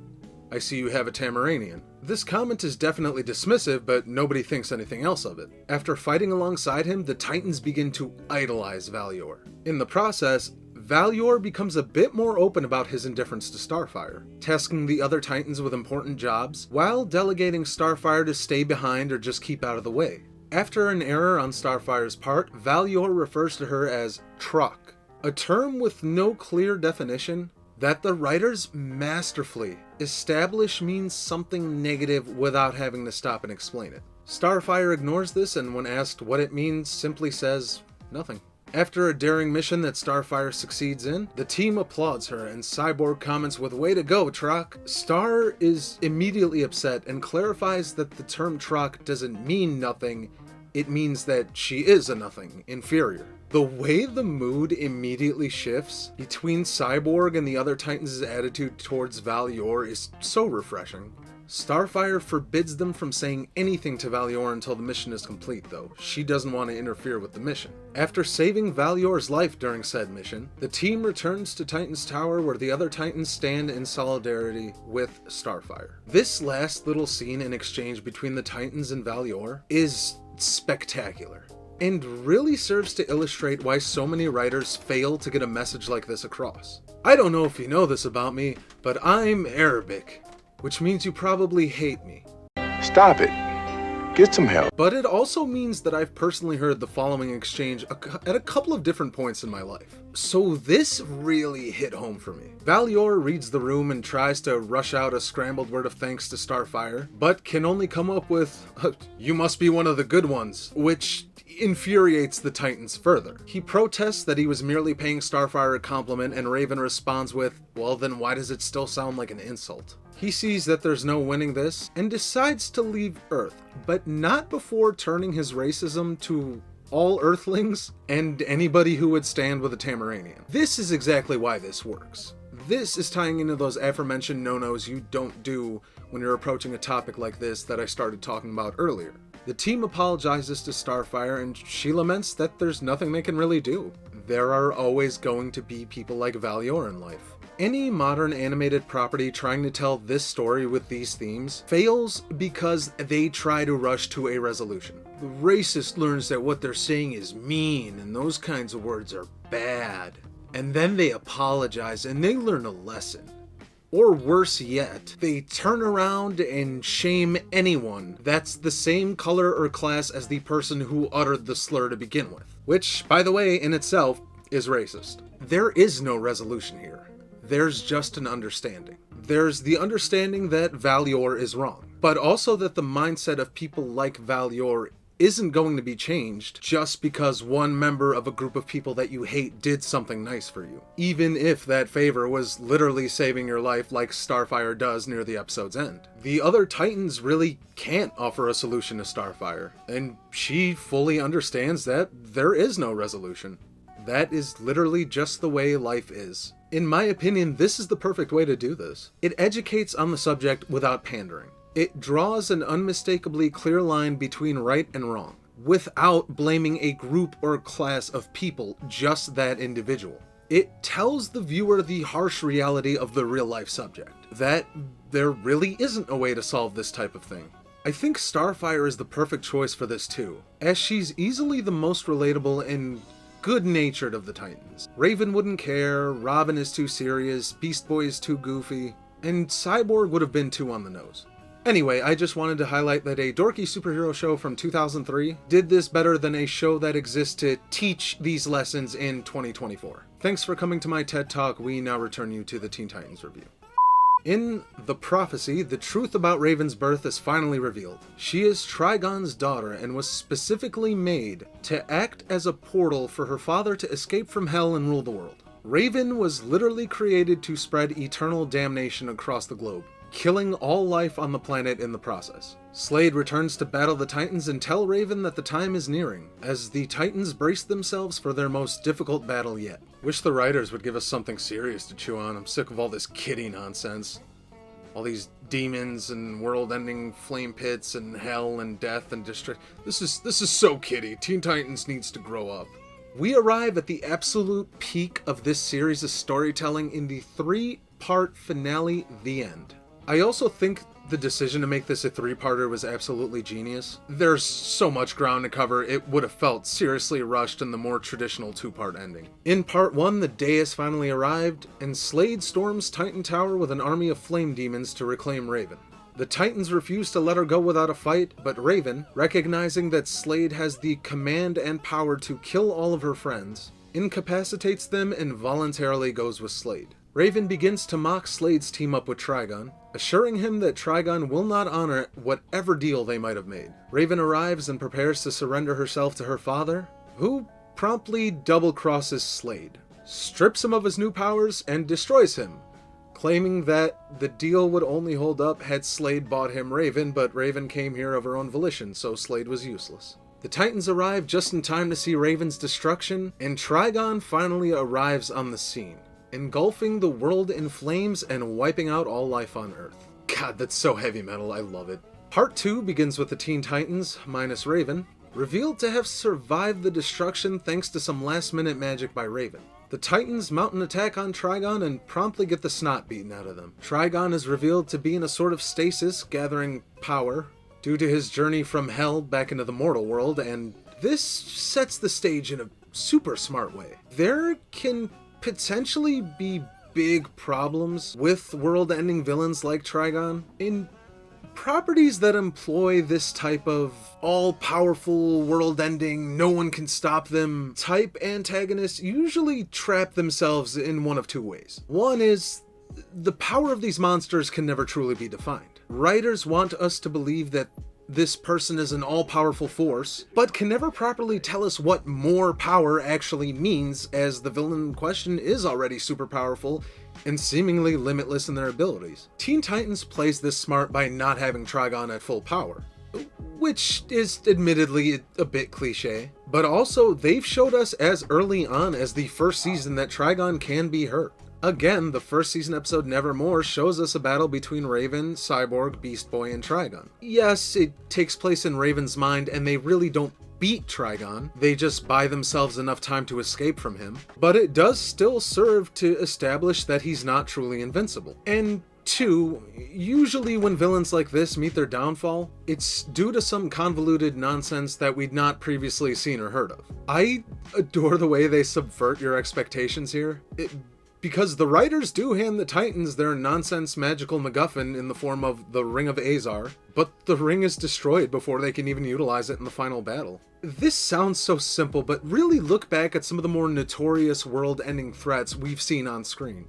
A: I see you have a Tamaranian." This comment is definitely dismissive, but nobody thinks anything else of it. After fighting alongside him, the Titans begin to idolize Valior. In the process, Valior becomes a bit more open about his indifference to Starfire, tasking the other Titans with important jobs, while delegating Starfire to stay behind or just keep out of the way. After an error on Starfire's part, Valior refers to her as Truck, a term with no clear definition that the writers masterfully establish means something negative without having to stop and explain it. Starfire ignores this, and when asked what it means, simply says nothing. After a daring mission that Starfire succeeds in, the team applauds her, and Cyborg comments with "Way to go, Truck." Star is immediately upset and clarifies that the term Truck doesn't mean nothing, it means that she is a nothing, inferior. The way the mood immediately shifts between Cyborg and the other Titans' attitude towards Valior is so refreshing. Starfire forbids them from saying anything to Valior until the mission is complete, though. She doesn't want to interfere with the mission. After saving Valior's life during said mission, the team returns to Titan's Tower where the other Titans stand in solidarity with Starfire. This last little scene and exchange between the Titans and Valior is spectacular, and really serves to illustrate why so many writers fail to get a message like this across. I don't know if you know this about me, but I'm Arabic, which means you probably hate me.
H: Stop it. Get some help.
A: But it also means that I've personally heard the following exchange at a couple of different points in my life. So this really hit home for me. Valior reads the room and tries to rush out a scrambled word of thanks to Starfire, but can only come up with, "You must be one of the good ones," which infuriates the Titans further. He protests that he was merely paying Starfire a compliment, and Raven responds with, "Well then why does it still sound like an insult?" He sees that there's no winning this, and decides to leave Earth, but not before turning his racism to all Earthlings and anybody who would stand with a Tamaranian. This is exactly why this works. This is tying into those aforementioned no-nos you don't do when you're approaching a topic like this that I started talking about earlier. The team apologizes to Starfire, and she laments that there's nothing they can really do. There are always going to be people like Valior in life. Any modern animated property trying to tell this story with these themes fails because they try to rush to a resolution. The racist learns that what they're saying is mean and those kinds of words are bad. And then they apologize and they learn a lesson. Or worse yet, they turn around and shame anyone that's the same color or class as the person who uttered the slur to begin with. Which, by the way, in itself, is racist. There is no resolution here. There's just an understanding. There's the understanding that Valior is wrong, but also that the mindset of people like Valior isn't going to be changed just because one member of a group of people that you hate did something nice for you. Even if that favor was literally saving your life like Starfire does near the episode's end. The other Titans really can't offer a solution to Starfire, and she fully understands that there is no resolution. That is literally just the way life is. In my opinion, this is the perfect way to do this. It educates on the subject without pandering. It draws an unmistakably clear line between right and wrong, without blaming a group or class of people, just that individual. It tells the viewer the harsh reality of the real-life subject, that there really isn't a way to solve this type of thing. I think Starfire is the perfect choice for this too, as she's easily the most relatable and good-natured of the Titans. Raven wouldn't care, Robin is too serious, Beast Boy is too goofy, and Cyborg would have been too on the nose. Anyway, I just wanted to highlight that a dorky superhero show from 2003 did this better than a show that exists to teach these lessons in 2024. Thanks for coming to my TED Talk. We now return you to the Teen Titans review. In The Prophecy, the truth about Raven's birth is finally revealed. She is Trigon's daughter and was specifically made to act as a portal for her father to escape from hell and rule the world. Raven was literally created to spread eternal damnation across the globe, killing all life on the planet in the process. Slade returns to battle the Titans and tell Raven that the time is nearing, as the Titans brace themselves for their most difficult battle yet. Wish the writers would give us something serious to chew on. I'm sick of all this kiddie nonsense. All these demons and world-ending flame pits and hell and death and destruction. This is so kiddie. Teen Titans needs to grow up. We arrive at the absolute peak of this series' storytelling in the 3-part finale, The End. I also think the decision to make this a 3-parter was absolutely genius. There's so much ground to cover, it would have felt seriously rushed in the more traditional 2-part ending. In part 1, the day has finally arrived, and Slade storms Titan Tower with an army of flame demons to reclaim Raven. The Titans refuse to let her go without a fight, but Raven, recognizing that Slade has the command and power to kill all of her friends, incapacitates them and voluntarily goes with Slade. Raven begins to mock Slade's team up with Trigon, assuring him that Trigon will not honor whatever deal they might have made. Raven arrives and prepares to surrender herself to her father, who promptly double-crosses Slade, strips him of his new powers, and destroys him, claiming that the deal would only hold up had Slade bought him Raven, but Raven came here of her own volition, so Slade was useless. The Titans arrive just in time to see Raven's destruction, and Trigon finally arrives on the scene, engulfing the world in flames and wiping out all life on Earth. God, that's so heavy metal, I love it. Part 2 begins with the Teen Titans, minus Raven, revealed to have survived the destruction thanks to some last-minute magic by Raven. The Titans mount an attack on Trigon and promptly get the snot beaten out of them. Trigon is revealed to be in a sort of stasis, gathering power, due to his journey from hell back into the mortal world, and this sets the stage in a super smart way. There can potentially be big problems with world-ending villains like Trigon. In properties that employ this type of all-powerful, world-ending, no one can stop them type antagonists usually trap themselves in one of two ways. One is, the power of these monsters can never truly be defined. Writers want us to believe that this person is an all-powerful force, but can never properly tell us what more power actually means, as the villain in question is already super powerful and seemingly limitless in their abilities. Teen Titans plays this smart by not having Trigon at full power, which is admittedly a bit cliche, but also they've showed us as early on as the first season that Trigon can be hurt. Again, the first season episode Nevermore shows us a battle between Raven, Cyborg, Beast Boy, and Trigon. Yes, it takes place in Raven's mind, and they really don't beat Trigon, they just buy themselves enough time to escape from him, but it does still serve to establish that he's not truly invincible. And 2, usually when villains like this meet their downfall, it's due to some convoluted nonsense that we'd not previously seen or heard of. I adore the way they subvert your expectations here. Because the writers do hand the Titans their nonsense magical MacGuffin in the form of the Ring of Azar, but the ring is destroyed before they can even utilize it in the final battle. This sounds so simple, but really look back at some of the more notorious world-ending threats we've seen on screen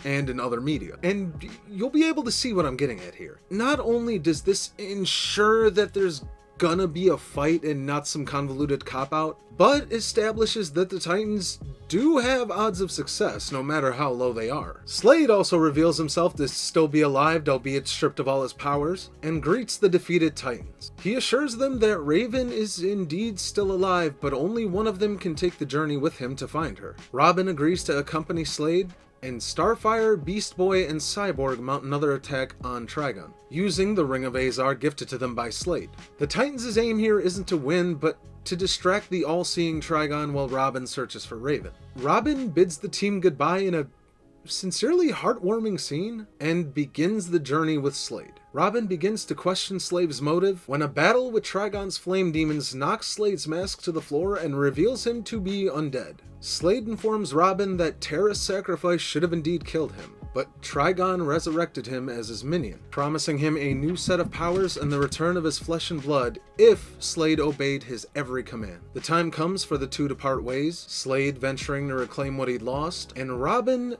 A: and in other media, and you'll be able to see what I'm getting at here. Not only does this ensure that there's gonna be a fight and not some convoluted cop-out, but establishes that the Titans do have odds of success, no matter how low they are. Slade also reveals himself to still be alive, albeit stripped of all his powers, and greets the defeated Titans. He assures them that Raven is indeed still alive, but only one of them can take the journey with him to find her. Robin agrees to accompany Slade, and Starfire, Beast Boy, and Cyborg mount another attack on Trigon, using the Ring of Azar gifted to them by Slade. The Titans' aim here isn't to win, but to distract the all-seeing Trigon while Robin searches for Raven. Robin bids the team goodbye in a sincerely heartwarming scene, and begins the journey with Slade. Robin begins to question Slade's motive when a battle with Trigon's flame demons knocks Slade's mask to the floor and reveals him to be undead. Slade informs Robin that Terra's sacrifice should have indeed killed him, but Trigon resurrected him as his minion, promising him a new set of powers and the return of his flesh and blood if Slade obeyed his every command. The time comes for the two to part ways, Slade venturing to reclaim what he'd lost, and Robin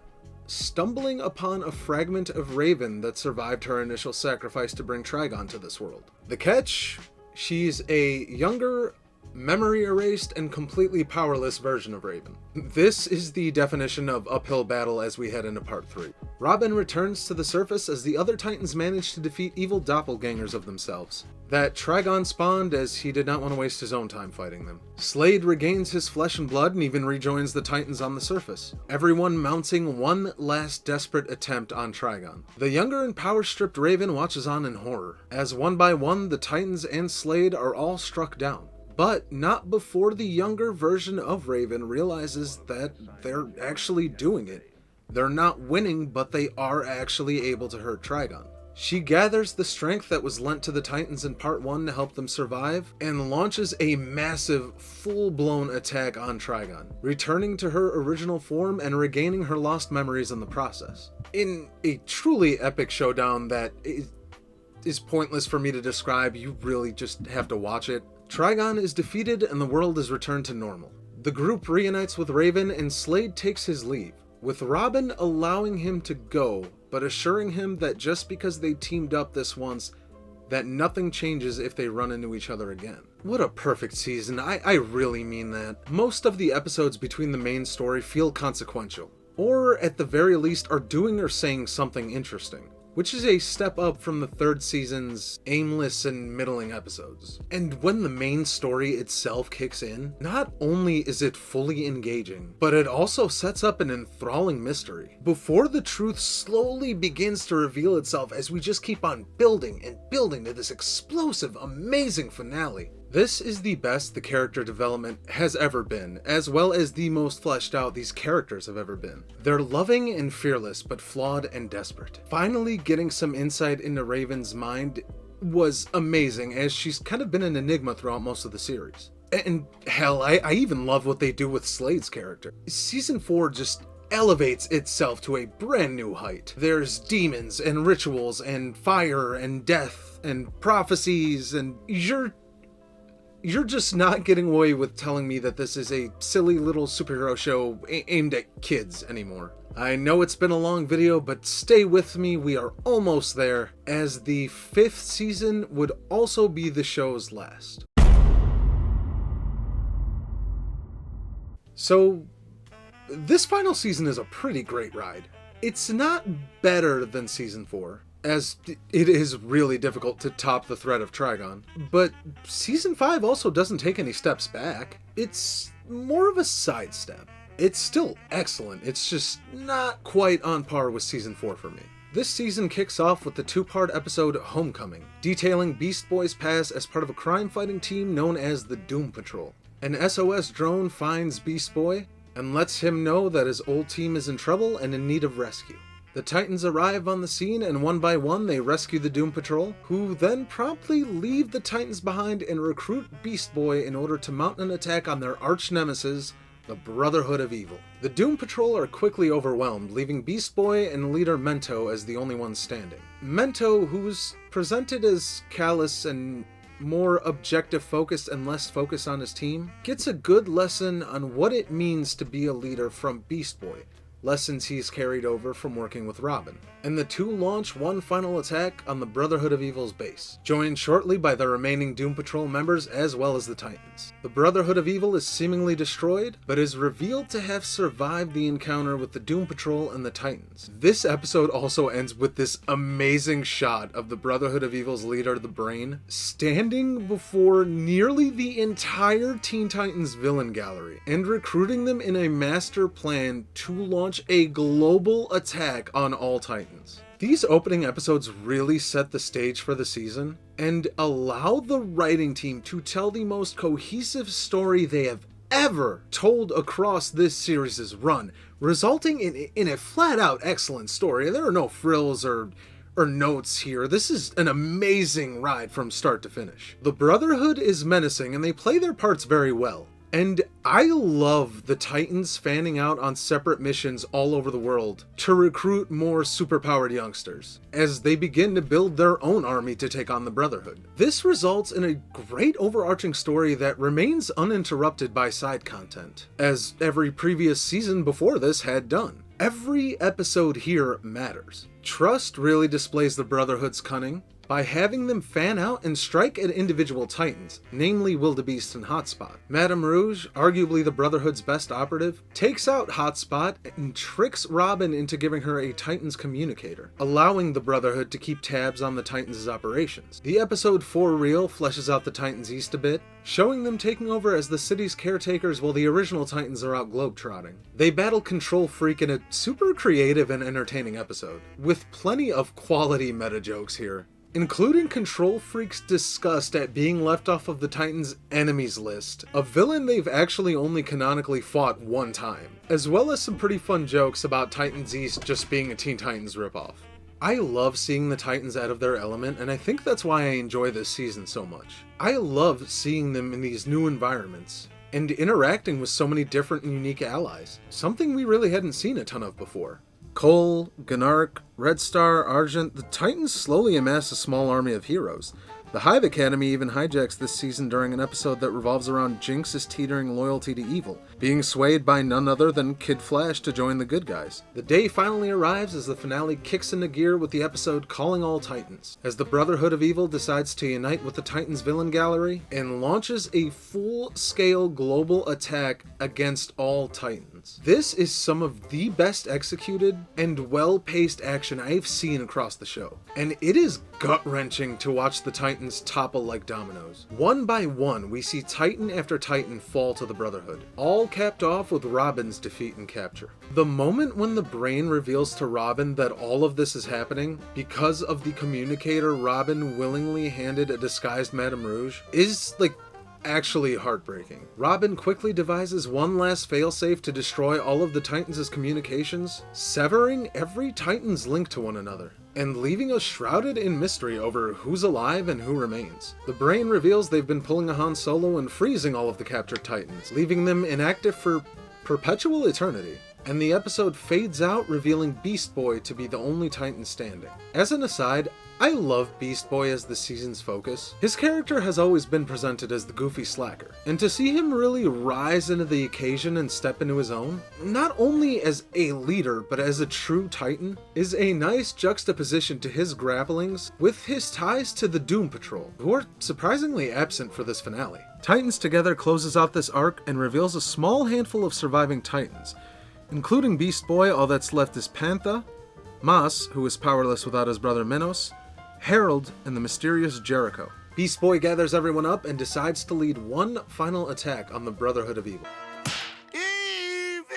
A: stumbling upon a fragment of Raven that survived her initial sacrifice to bring Trigon to this world. The catch? She's a younger, memory erased, and completely powerless version of Raven. This is the definition of uphill battle as we head into part 3. Robin returns to the surface as the other Titans manage to defeat evil doppelgangers of themselves that Trigon spawned, as he did not want to waste his own time fighting them. Slade regains his flesh and blood and even rejoins the Titans on the surface, everyone mounting one last desperate attempt on Trigon. The younger and power-stripped Raven watches on in horror, as one by one the Titans and Slade are all struck down. But not before the younger version of Raven realizes that they're actually doing it. They're not winning, but they are actually able to hurt Trigon. She gathers the strength that was lent to the Titans in part 1 to help them survive, and launches a massive, full-blown attack on Trigon, returning to her original form and regaining her lost memories in the process. In a truly epic showdown that is pointless for me to describe, you really just have to watch it. Trigon is defeated and the world is returned to normal. The group reunites with Raven and Slade takes his leave, with Robin allowing him to go, but assuring him that just because they teamed up this once, that nothing changes if they run into each other again. What a perfect season, I really mean that. Most of the episodes between the main story feel consequential, or at the very least are doing or saying something interesting, which is a step up from the third season's aimless and middling episodes. And when the main story itself kicks in, not only is it fully engaging, but it also sets up an enthralling mystery, before the truth slowly begins to reveal itself as we just keep on building and building to this explosive, amazing finale. This is the best the character development has ever been, as well as the most fleshed out these characters have ever been. They're loving and fearless, but flawed and desperate. Finally getting some insight into Raven's mind was amazing, as she's kind of been an enigma throughout most of the series. And hell, I even love what they do with Slade's character. Season 4 just elevates itself to a brand new height. There's demons and rituals and fire and death and prophecies, and you're just not getting away with telling me that this is a silly little superhero show aimed at kids anymore. I know it's been a long video, but stay with me, we are almost there, as the 5th season would also be the show's last. So, this final season is a pretty great ride. It's not better than season 4, as it is really difficult to top the threat of Trigon, but season 5 also doesn't take any steps back. It's more of a sidestep. It's still excellent, it's just not quite on par with Season 4 for me. This season kicks off with the two-part episode Homecoming, detailing Beast Boy's past as part of a crime-fighting team known as the Doom Patrol. An SOS drone finds Beast Boy and lets him know that his old team is in trouble and in need of rescue. The Titans arrive on the scene, and one by one they rescue the Doom Patrol, who then promptly leave the Titans behind and recruit Beast Boy in order to mount an attack on their arch-nemesis, the Brotherhood of Evil. The Doom Patrol are quickly overwhelmed, leaving Beast Boy and leader Mento as the only ones standing. Mento, who's presented as callous and more objective focused and less focused on his team, gets a good lesson on what it means to be a leader from Beast Boy, lessons he's carried over from working with Robin. And the two launch one final attack on the Brotherhood of Evil's base, joined shortly by the remaining Doom Patrol members as well as the Titans. The Brotherhood of Evil is seemingly destroyed, but is revealed to have survived the encounter with the Doom Patrol and the Titans. This episode also ends with this amazing shot of the Brotherhood of Evil's leader, the Brain, standing before nearly the entire Teen Titans villain gallery and recruiting them in a master plan to launch a global attack on all Titans. These opening episodes really set the stage for the season and allow the writing team to tell the most cohesive story they have ever told across this series' run, resulting in a flat-out excellent story. There are no frills or notes here. This is an amazing ride from start to finish. The Brotherhood is menacing and they play their parts very well. And I love the Titans fanning out on separate missions all over the world to recruit more superpowered youngsters, as they begin to build their own army to take on the Brotherhood. This results in a great overarching story that remains uninterrupted by side content, as every previous season before this had done. Every episode here matters. Trust really displays the Brotherhood's cunning by having them fan out and strike at individual Titans, namely Wildebeest and Hotspot. Madame Rouge, arguably the Brotherhood's best operative, takes out Hotspot and tricks Robin into giving her a Titans communicator, allowing the Brotherhood to keep tabs on the Titans' operations. The episode For Real fleshes out the Titans East a bit, showing them taking over as the city's caretakers while the original Titans are out globetrotting. They battle Control Freak in a super creative and entertaining episode, with plenty of quality meta jokes here, including Control Freak's disgust at being left off of the Titans' enemies list, a villain they've actually only canonically fought one time, as well as some pretty fun jokes about Titans East just being a Teen Titans ripoff. I love seeing the Titans out of their element, and I think that's why I enjoy this season so much. I love seeing them in these new environments, and interacting with so many different and unique allies, something we really hadn't seen a ton of before. Cole, Gnark, Red Star, Argent, the Titans slowly amass a small army of heroes. The Hive Academy even hijacks this season during an episode that revolves around Jinx's teetering loyalty to evil, being swayed by none other than Kid Flash to join the good guys. The day finally arrives as the finale kicks into gear with the episode Calling All Titans, as the Brotherhood of Evil decides to unite with the Titans villain gallery and launches a full-scale global attack against all Titans. This is some of the best executed and well-paced action I've seen across the show, and it is gut-wrenching to watch the Titans topple like dominoes. One by one, we see Titan after Titan fall to the Brotherhood, all capped off with Robin's defeat and capture. The moment when the Brain reveals to Robin that all of this is happening because of the communicator Robin willingly handed a disguised Madame Rouge is, actually heartbreaking. Robin quickly devises one last failsafe to destroy all of the Titans' communications, severing every Titan's link to one another, and leaving us shrouded in mystery over who's alive and who remains. The Brain reveals they've been pulling a Han Solo and freezing all of the captured Titans, leaving them inactive for perpetual eternity. And the episode fades out, revealing Beast Boy to be the only Titan standing. As an aside, I love Beast Boy as the season's focus. His character has always been presented as the goofy slacker, and to see him really rise into the occasion and step into his own, not only as a leader but as a true Titan, is a nice juxtaposition to his grapplings with his ties to the Doom Patrol, who are surprisingly absent for this finale. Titans Together closes out this arc and reveals a small handful of surviving Titans, including Beast Boy. All that's left is Pantha, Mas, who is powerless without his brother Minos, Harold, and the mysterious Jericho. Beast Boy gathers everyone up and decides to lead one final attack on the Brotherhood of Evil.
G: Evil!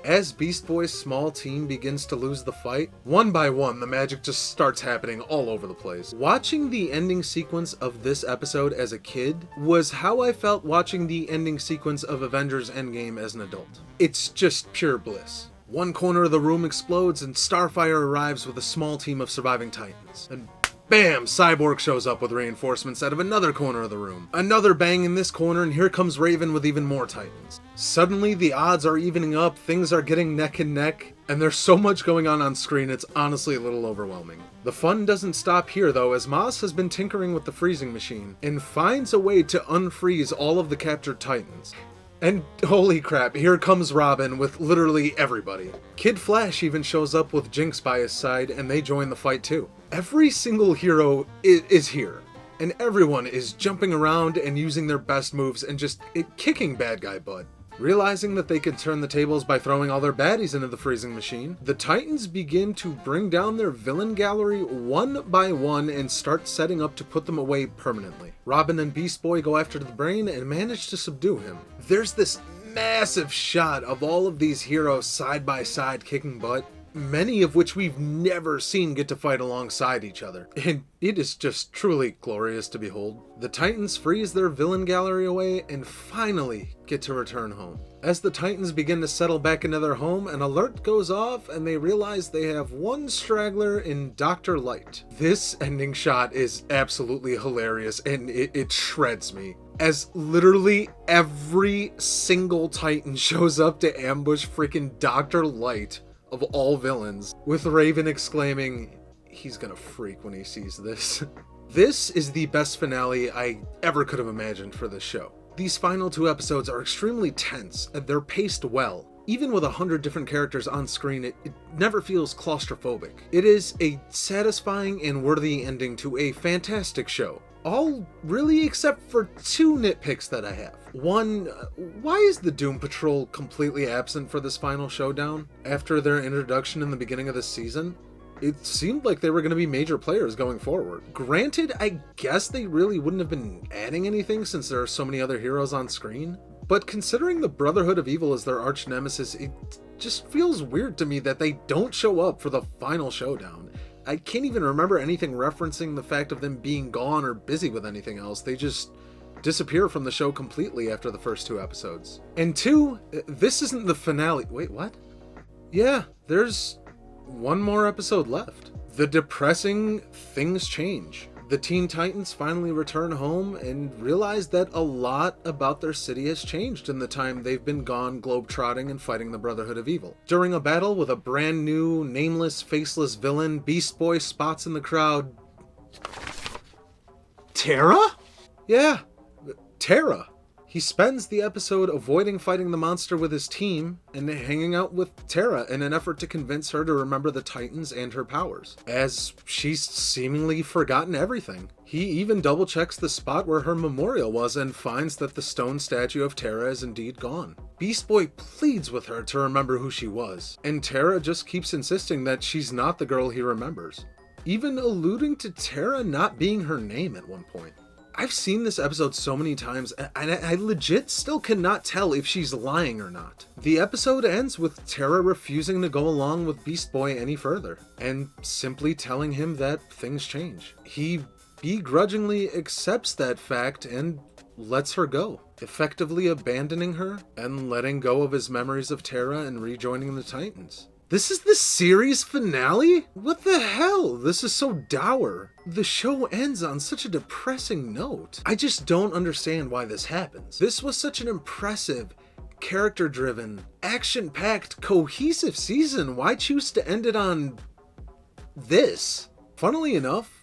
A: As Beast Boy's small team begins to lose the fight, one by one the magic just starts happening all over the place. Watching the ending sequence of this episode as a kid was how I felt watching the ending sequence of Avengers Endgame as an adult. It's just pure bliss. One corner of the room explodes and Starfire arrives with a small team of surviving Titans. And bam! Cyborg shows up with reinforcements out of another corner of the room. Another bang in this corner, and here comes Raven with even more Titans. Suddenly, the odds are evening up, things are getting neck and neck, and there's so much going on screen, it's honestly a little overwhelming. The fun doesn't stop here, though, as Moss has been tinkering with the freezing machine, and finds a way to unfreeze all of the captured Titans. And holy crap, here comes Robin with literally everybody. Kid Flash even shows up with Jinx by his side, and they join the fight too. Every single hero is here, and everyone is jumping around and using their best moves and just kicking bad guy butt. Realizing that they can turn the tables by throwing all their baddies into the freezing machine, the Titans begin to bring down their villain gallery one by one and start setting up to put them away permanently. Robin and Beast Boy go after the Brain and manage to subdue him. There's this massive shot of all of these heroes side by side kicking butt, many of which we've never seen get to fight alongside each other, and it is just truly glorious to behold. The Titans freeze their villain gallery away and finally get to return home. As the Titans begin to settle back into their home, an alert goes off and they realize they have one straggler in Dr. Light. This ending shot is absolutely hilarious and it shreds me, as literally every single Titan shows up to ambush freaking Dr. Light of all villains, with Raven exclaiming, "He's gonna freak when he sees this." This is the best finale I ever could have imagined for this show. These final 2 episodes are extremely tense, and they're paced well. Even with 100 different characters on screen, it never feels claustrophobic. It is a satisfying and worthy ending to a fantastic show. All really except for 2 nitpicks that I have. One, why is the Doom Patrol completely absent for this final showdown? After their introduction in the beginning of the season, it seemed like they were going to be major players going forward. Granted, I guess they really wouldn't have been adding anything since there are so many other heroes on screen, but considering the Brotherhood of Evil is their arch nemesis, it just feels weird to me that they don't show up for the final showdown. I can't even remember anything referencing the fact of them being gone or busy with anything else. They just disappear from the show completely after the first 2 episodes. And 2, this isn't the finale. Wait, what? Yeah, there's 1 more episode left. The depressing things change. The Teen Titans finally return home and realize that a lot about their city has changed in the time they've been gone globetrotting and fighting the Brotherhood of Evil. During a battle with a brand new, nameless, faceless villain, Beast Boy spots in the crowd... Terra? Yeah, Terra. He spends the episode avoiding fighting the monster with his team and hanging out with Terra in an effort to convince her to remember the Titans and her powers, as she's seemingly forgotten everything. He even double checks the spot where her memorial was and finds that the stone statue of Terra is indeed gone. Beast Boy pleads with her to remember who she was, and Terra just keeps insisting that she's not the girl he remembers, even alluding to Terra not being her name at one point. I've seen this episode so many times, and I legit still cannot tell if she's lying or not. The episode ends with Terra refusing to go along with Beast Boy any further, and simply telling him that things change. He begrudgingly accepts that fact and lets her go, effectively abandoning her and letting go of his memories of Terra and rejoining the Titans. This is the series finale? What the hell? This is so dour. The show ends on such a depressing note. I just don't understand why this happens. This was such an impressive, character-driven, action-packed, cohesive season. Why choose to end it on this? Funnily enough,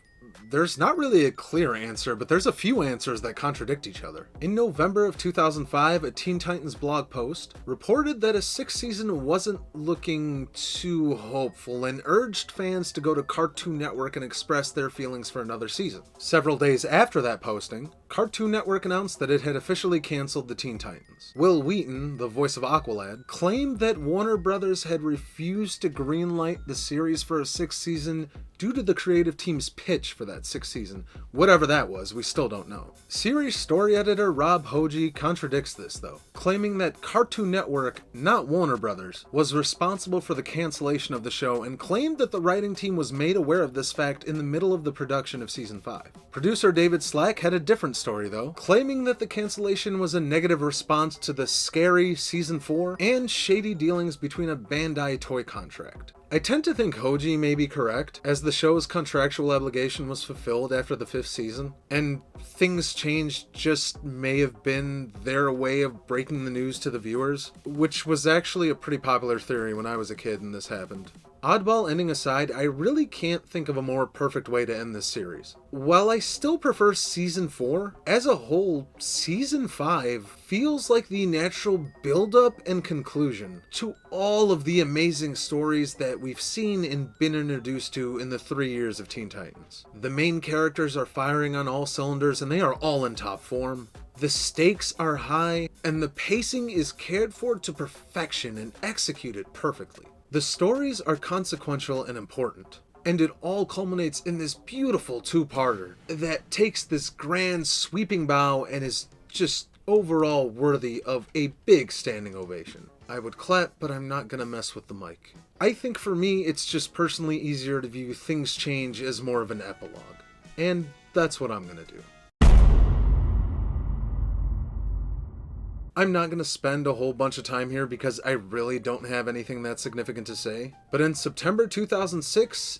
A: there's not really a clear answer, but there's a few answers that contradict each other. In November of 2005, a Teen Titans blog post reported that a 6th season wasn't looking too hopeful and urged fans to go to Cartoon Network and express their feelings for another season. Several days after that posting, Cartoon Network announced that it had officially canceled the Teen Titans. Will Wheaton, the voice of Aqualad, claimed that Warner Brothers had refused to greenlight the series for a 6th season due to the creative team's pitch for that 6th season. Whatever that was, we still don't know. Series story editor Rob Hoge contradicts this though, claiming that Cartoon Network, not Warner Brothers, was responsible for the cancellation of the show and claimed that the writing team was made aware of this fact in the middle of the production of season 5. Producer David Slack had a different story though, claiming that the cancellation was a negative response to the scary season 4 and shady dealings between a Bandai toy contract. I tend to think Hoge may be correct, as the show's contractual obligation was fulfilled after the 5th season, and things changed just may have been their way of breaking the news to the viewers, which was actually a pretty popular theory when I was a kid and this happened. Oddball ending aside, I really can't think of a more perfect way to end this series. While I still prefer Season 4, as a whole, Season 5 feels like the natural build-up and conclusion to all of the amazing stories that we've seen and been introduced to in the 3 years of Teen Titans. The main characters are firing on all cylinders and they are all in top form. The stakes are high, and the pacing is cared for to perfection and executed perfectly. The stories are consequential and important, and it all culminates in this beautiful two-parter that takes this grand sweeping bow and is just overall worthy of a big standing ovation. I would clap, but I'm not gonna mess with the mic. I think for me, it's just personally easier to view Things Change as more of an epilogue, and that's what I'm gonna do. I'm not going to spend a whole bunch of time here because I really don't have anything that significant to say, but in September 2006,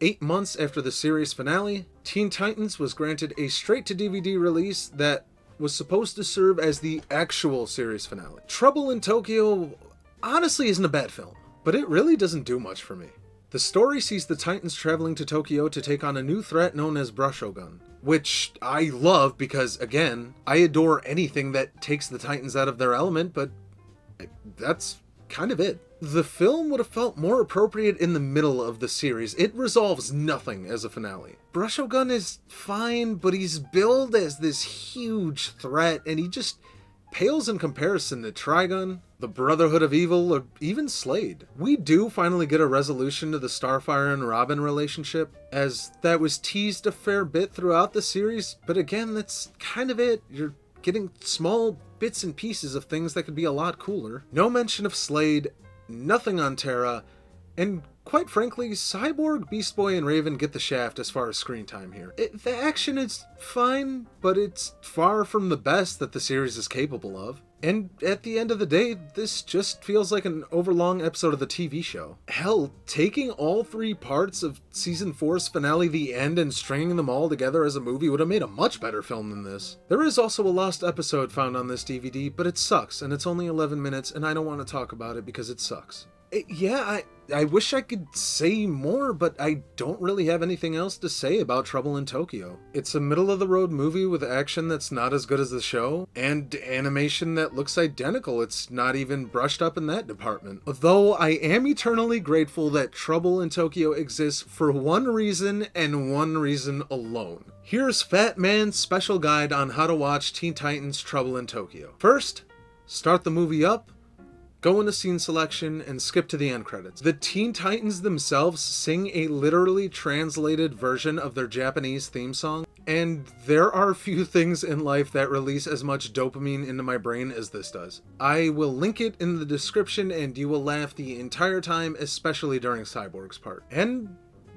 A: 8 months after the series finale, Teen Titans was granted a straight-to-DVD release that was supposed to serve as the actual series finale. Trouble in Tokyo honestly isn't a bad film, but it really doesn't do much for me. The story sees the Titans traveling to Tokyo to take on a new threat known as Brushogun, which I love because, again, I adore anything that takes the Titans out of their element, but that's kind of it. The film would have felt more appropriate in the middle of the series. It resolves nothing as a finale. Brushogun is fine, but he's billed as this huge threat, and he just pales in comparison to Trigun, the Brotherhood of Evil, or even Slade. We do finally get a resolution to the Starfire and Robin relationship, as that was teased a fair bit throughout the series, but again, that's kind of it. You're getting small bits and pieces of things that could be a lot cooler. No mention of Slade, nothing on Terra, and quite frankly, Cyborg, Beast Boy, and Raven get the shaft as far as screen time here. The action is fine, but it's far from the best that the series is capable of. And at the end of the day, this just feels like an overlong episode of the TV show. Hell, taking all 3 parts of Season 4's finale, The End, and stringing them all together as a movie would have made a much better film than this. There is also a lost episode found on this DVD, but it sucks, and it's only 11 minutes, and I don't want to talk about it because it sucks. I wish I could say more, but I don't really have anything else to say about Trouble in Tokyo. It's a middle-of-the-road movie with action that's not as good as the show, and animation that looks identical. It's not even brushed up in that department. Though I am eternally grateful that Trouble in Tokyo exists for one reason and one reason alone. Here's Fatman's special guide on how to watch Teen Titans Trouble in Tokyo. First, start the movie up, go into scene selection, and skip to the end credits. The Teen Titans themselves sing a literally translated version of their Japanese theme song, and there are few things in life that release as much dopamine into my brain as this does. I will link it in the description, and you will laugh the entire time, especially during Cyborg's part. And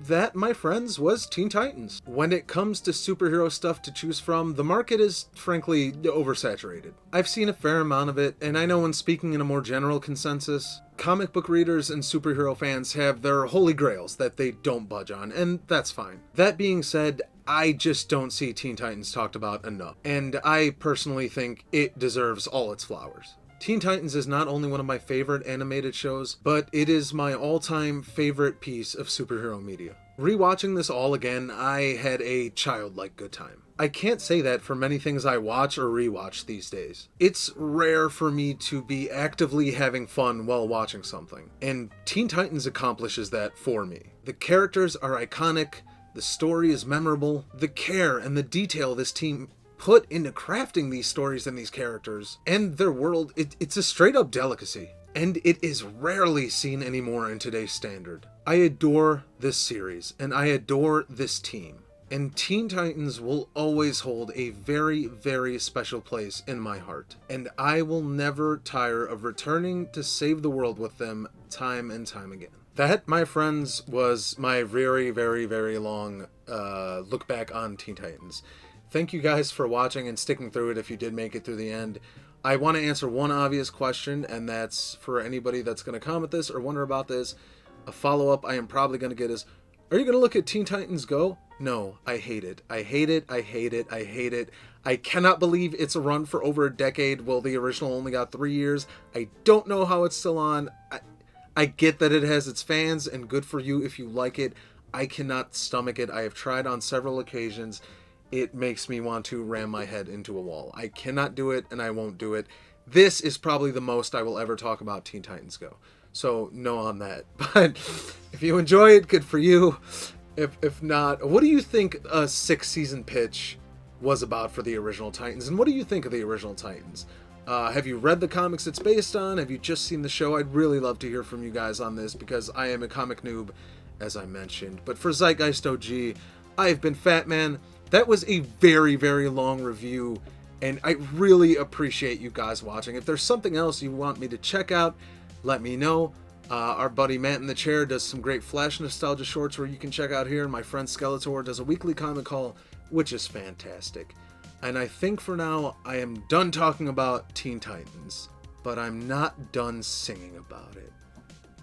A: that, my friends, was Teen Titans. When it comes to superhero stuff to choose from, the market is, frankly, oversaturated. I've seen a fair amount of it, and I know when speaking in a more general consensus, comic book readers and superhero fans have their holy grails that they don't budge on, and that's fine. That being said, I just don't see Teen Titans talked about enough, and I personally think it deserves all its flowers. Teen Titans is not only one of my favorite animated shows, but it is my all-time favorite piece of superhero media. Rewatching this all again, I had a childlike good time. I can't say that for many things I watch or rewatch these days. It's rare for me to be actively having fun while watching something, and Teen Titans accomplishes that for me. The characters are iconic, the story is memorable, the care and the detail this team put into crafting these stories and these characters and their world, it's a straight up delicacy. And it is rarely seen anymore in today's standard. I adore this series, and I adore this team. And Teen Titans will always hold a very, very special place in my heart. And I will never tire of returning to save the world with them time and time again. That, my friends, was my very, very, very long look back on Teen Titans. Thank you guys for watching and sticking through it if you did make it through the end. I want to answer one obvious question, and that's for anybody that's going to comment this or wonder about this. A follow-up I am probably going to get is, are you going to look at Teen Titans Go? No, I hate it. I hate it. I hate it. I hate it. I cannot believe it's a run for over a decade. Well, the original only got 3 years. I don't know how it's still on. I get that it has its fans, and good for you if you like it. I cannot stomach it. I have tried on several occasions. It makes me want to ram my head into a wall. I cannot do it, and I won't do it. This is probably the most I will ever talk about Teen Titans Go. So, no on that. But if you enjoy it, good for you. If not, what do you think a 6-season pitch was about for the original Titans? And what do you think of the original Titans? Have you read the comics it's based on? Have you just seen the show? I'd really love to hear from you guys on this, because I am a comic noob, as I mentioned. But for ZeitgeistOG, I've been Fatman. That was a very, very long review, and I really appreciate you guys watching. If there's something else you want me to check out, let me know. Our buddy Matt in the Chair does some great Flash nostalgia shorts where you can check out here, and my friend Skeletor does a weekly comic haul, which is fantastic. And I think for now, I am done talking about Teen Titans, but I'm not done singing about it.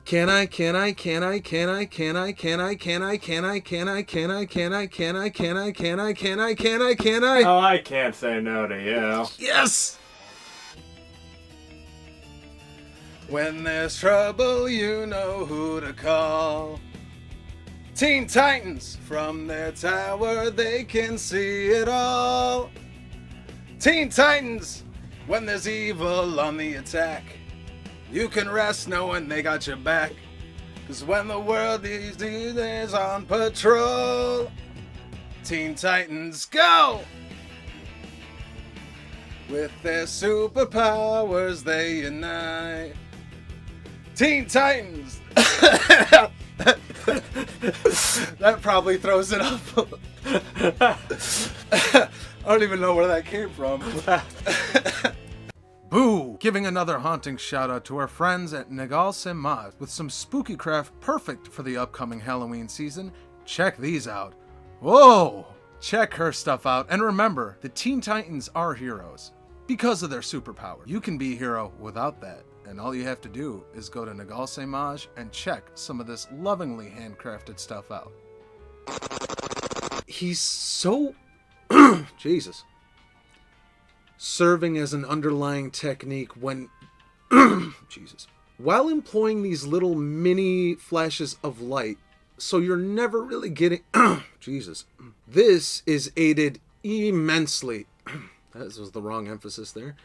A: Can I?
F: Oh, I can't say no to you.
A: Yes! When there's trouble, you know who to call. Teen Titans, from their tower, they can see it all. Teen Titans, when there's evil on the attack, you can rest knowing they got your back. 'Cause when the world these days is on patrol, Teen Titans go! With their superpowers they unite. Teen Titans! That probably throws it up. I don't even know where that came from. Boo! Giving another haunting shout out to our friends at Nagal Semad with some spooky craft perfect for the upcoming Halloween season. Check these out. Whoa! Check her stuff out. And remember, the Teen Titans are heroes because of their superpower. You can be a hero without that. And all you have to do is go to Nagal Semaj and check some of this lovingly handcrafted stuff out. He's so... Jesus. Serving as an underlying technique when... Jesus. While employing these little mini flashes of light, so you're never really getting... Jesus. This is aided immensely... That was the wrong emphasis there.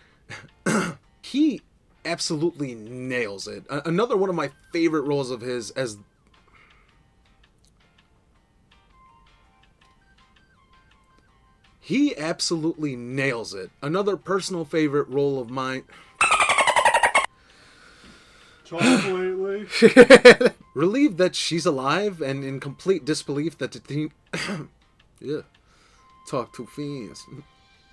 A: He absolutely nails it. Another one of my favorite roles of his as... He absolutely nails it. Another personal favorite role of mine...
F: Completely.
A: Relieved that she's alive and in complete disbelief that the team... Yeah. Talk too fast.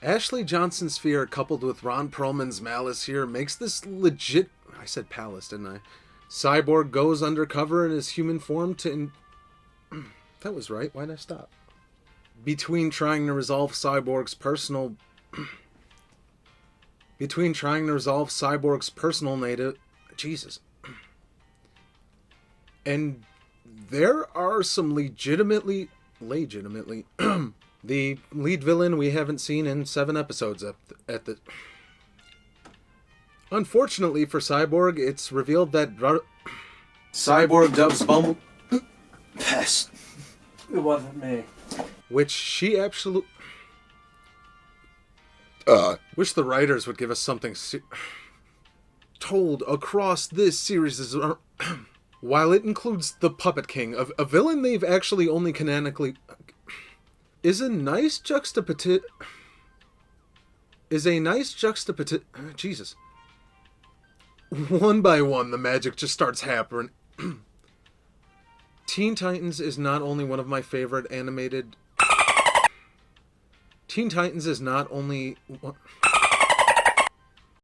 A: Ashley Johnson's fear coupled with Ron Perlman's malice here makes this legit... I said palace, didn't I? Cyborg goes undercover in his human form to... That was right. Why'd I stop? Between trying to resolve Cyborg's personal... Between trying to resolve Cyborg's personal native... Jesus. And there are some legitimately... The lead villain we haven't seen in 7 episodes at the... Unfortunately for Cyborg, it's revealed that Cyborg dubs Bumble...
F: Pest. It wasn't me.
A: Which she absolutely... Wish the writers would give us something told across this series. While it includes the Puppet King, a villain they've actually only canonically... is a nice juxtaposition... is a nice juxtaposition. Jesus. One by one, the magic just starts happening. Teen Titans is not only one of my favorite animated... Teen Titans is not only...